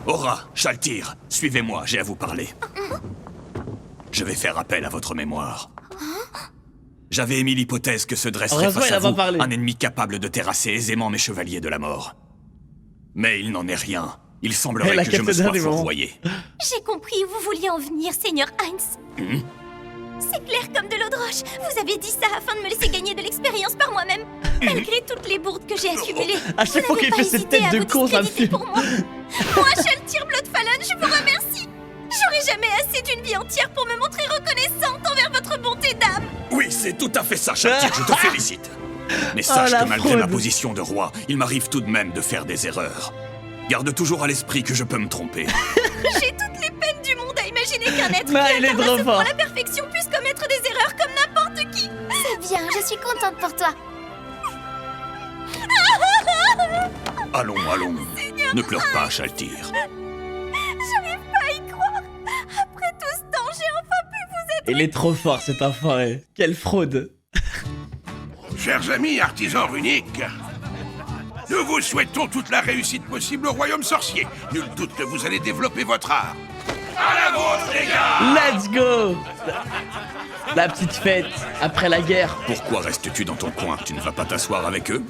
Aura, Shaltir, suivez-moi, j'ai à vous parler. Je vais faire appel à votre mémoire. J'avais émis l'hypothèse que se dresserait Heureusement, face il à a pas vous parlé. un ennemi capable de terrasser aisément mes chevaliers de la mort. Mais il n'en est rien. Il semblerait Elle a que je me capté sois dernier moment. fourvoyé. J'ai compris où vous vouliez en venir, Seigneur Heinz. C'est clair comme de l'eau de roche. Vous avez dit ça afin de me laisser gagner de l'expérience par moi-même. Malgré toutes les bourdes que j'ai accumulées. À chaque fois vous qu'il n'avez fait pas cette hésité tête à de vous con, ça me discréditer fait. pour moi. Moi, Shaltir Bloodfallen, je vous remercie. J'aurais jamais assez d'une vie entière pour me montrer reconnaissante envers votre bonté d'âme. Oui, c'est tout à fait ça, Shaltir, je te félicite. Mais Ah, sache la que malgré fraude. ma position de roi, il m'arrive tout de même de faire des erreurs. Garde toujours à l'esprit que je peux me tromper. J'ai toutes les peines du monde à imaginer qu'un être Mais qui il est incarne à trop ce point fort. la perfection puisse commettre des erreurs comme n'importe qui. C'est bien, je suis contente pour toi. Allons, allons. Ne pleure pas, Shaltir. J'arrive pas à y croire. Après tout ce temps, j'ai enfin pu vous être... Il est trop fort cet enfoiré. Quelle fraude. Chers amis artisans runiques, nous vous souhaitons toute la réussite possible au royaume sorcier. Nul doute que vous allez développer votre art. À la vôtre, les gars! Let's go. La petite fête après la guerre. Pourquoi restes-tu dans ton coin? Tu ne vas pas t'asseoir avec eux?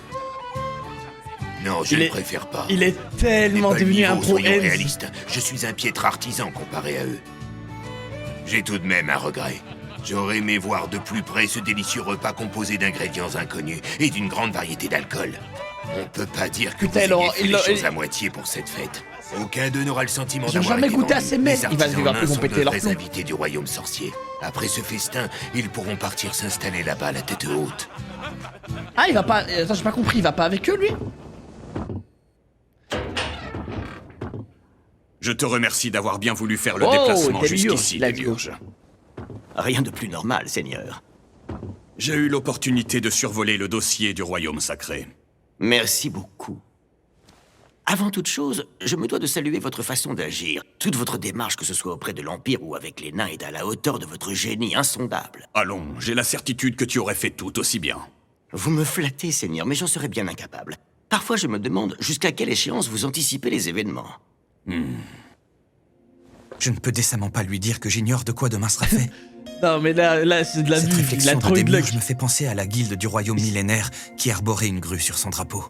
Non, je Il ne est- préfère pas. Il est tellement Pas le devenu un niveau, pro soyons Heinz. réalistes. Je suis un piètre artisan comparé à eux. J'ai tout de même un regret. J'aurais aimé voir de plus près ce délicieux repas composé d'ingrédients inconnus et d'une grande variété d'alcool. On peut pas dire que Putain, vous ayez il fait les aura- choses à moitié pour cette fête. Aucun d'eux n'aura le sentiment Ils ont d'avoir jamais été goûté à vendus. ces mecs. Les Il va artisans voir nains qu'ils vont sont péter de leur vrais plomb. invités du royaume sorcier. Après ce festin, ils pourront partir s'installer là-bas la tête haute. Ah, il va pas. Attends, j'ai pas compris. Il va pas avec eux, lui? Je te remercie d'avoir bien voulu faire le Oh, déplacement Démiurge, jusqu'ici, let's Démiurge. Rien de plus normal, Seigneur. J'ai eu l'opportunité de survoler le dossier du royaume sacré. Merci beaucoup. Avant toute chose, je me dois de saluer votre façon d'agir. Toute votre démarche, que ce soit auprès de l'Empire ou avec les nains, est à la hauteur de votre génie insondable. Allons, j'ai la certitude que tu aurais fait tout aussi bien. Vous me flattez, Seigneur, mais j'en serais bien incapable. Parfois, je me demande jusqu'à quelle échéance vous anticipez les événements. Je ne peux décemment pas lui dire que j'ignore de quoi demain sera fait. Non, mais là c'est de la Cette vue. Il a réflexion trop de eu de luck. démiurge me fait penser à la guilde du royaume millénaire qui arborait une grue sur son drapeau.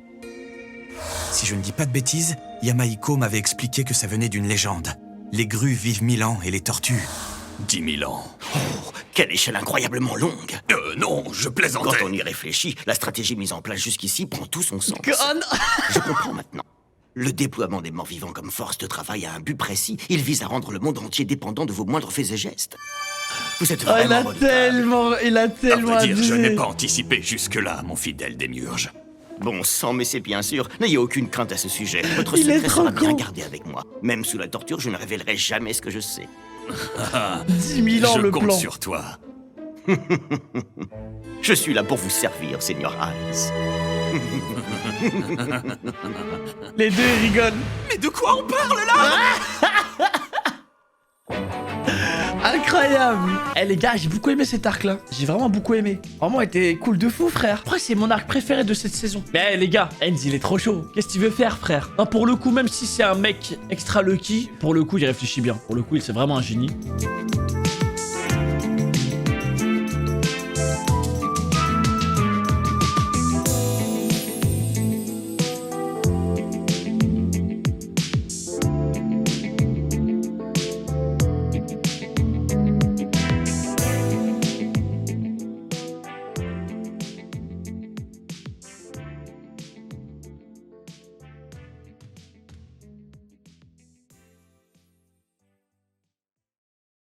Si je ne dis pas de bêtises, Yamaiko m'avait expliqué que ça venait d'une légende. Les grues vivent 1000 ans et les tortues... 10 000 ans. Oh, quelle échelle incroyablement longue. Non, je plaisantais. Quand on y réfléchit, la stratégie mise en place jusqu'ici prend tout son sens. Oh non. Je comprends maintenant. Le déploiement des morts-vivants comme force de travail a un but précis. Il vise à rendre le monde entier dépendant de vos moindres faits et gestes. Vous êtes vraiment il a tellement À vrai dire, je abusé. n'ai pas anticipé jusque-là, mon fidèle démiurge. Bon sang, mais c'est bien sûr. N'ayez aucune crainte à ce sujet. Votre Il est secret trop sera bien con. gardé avec moi. Même sous la torture, je ne révélerai jamais ce que je sais. 10 000 ans je le compte plan. sur toi. Je suis là pour vous servir, Seigneur Hines. Les deux ils rigolent. Mais de quoi on parle là? Incroyable. Eh les gars, j'ai beaucoup aimé cet arc là. J'ai vraiment beaucoup aimé. Vraiment, il était cool de fou, frère. Après, c'est mon arc préféré de cette saison. Mais les gars, Hines, il est trop chaud. Qu'est-ce qu'il veut faire, frère? Non, pour le coup, même si c'est un mec extra lucky, pour le coup, il réfléchit bien. Pour le coup, c'est vraiment un génie.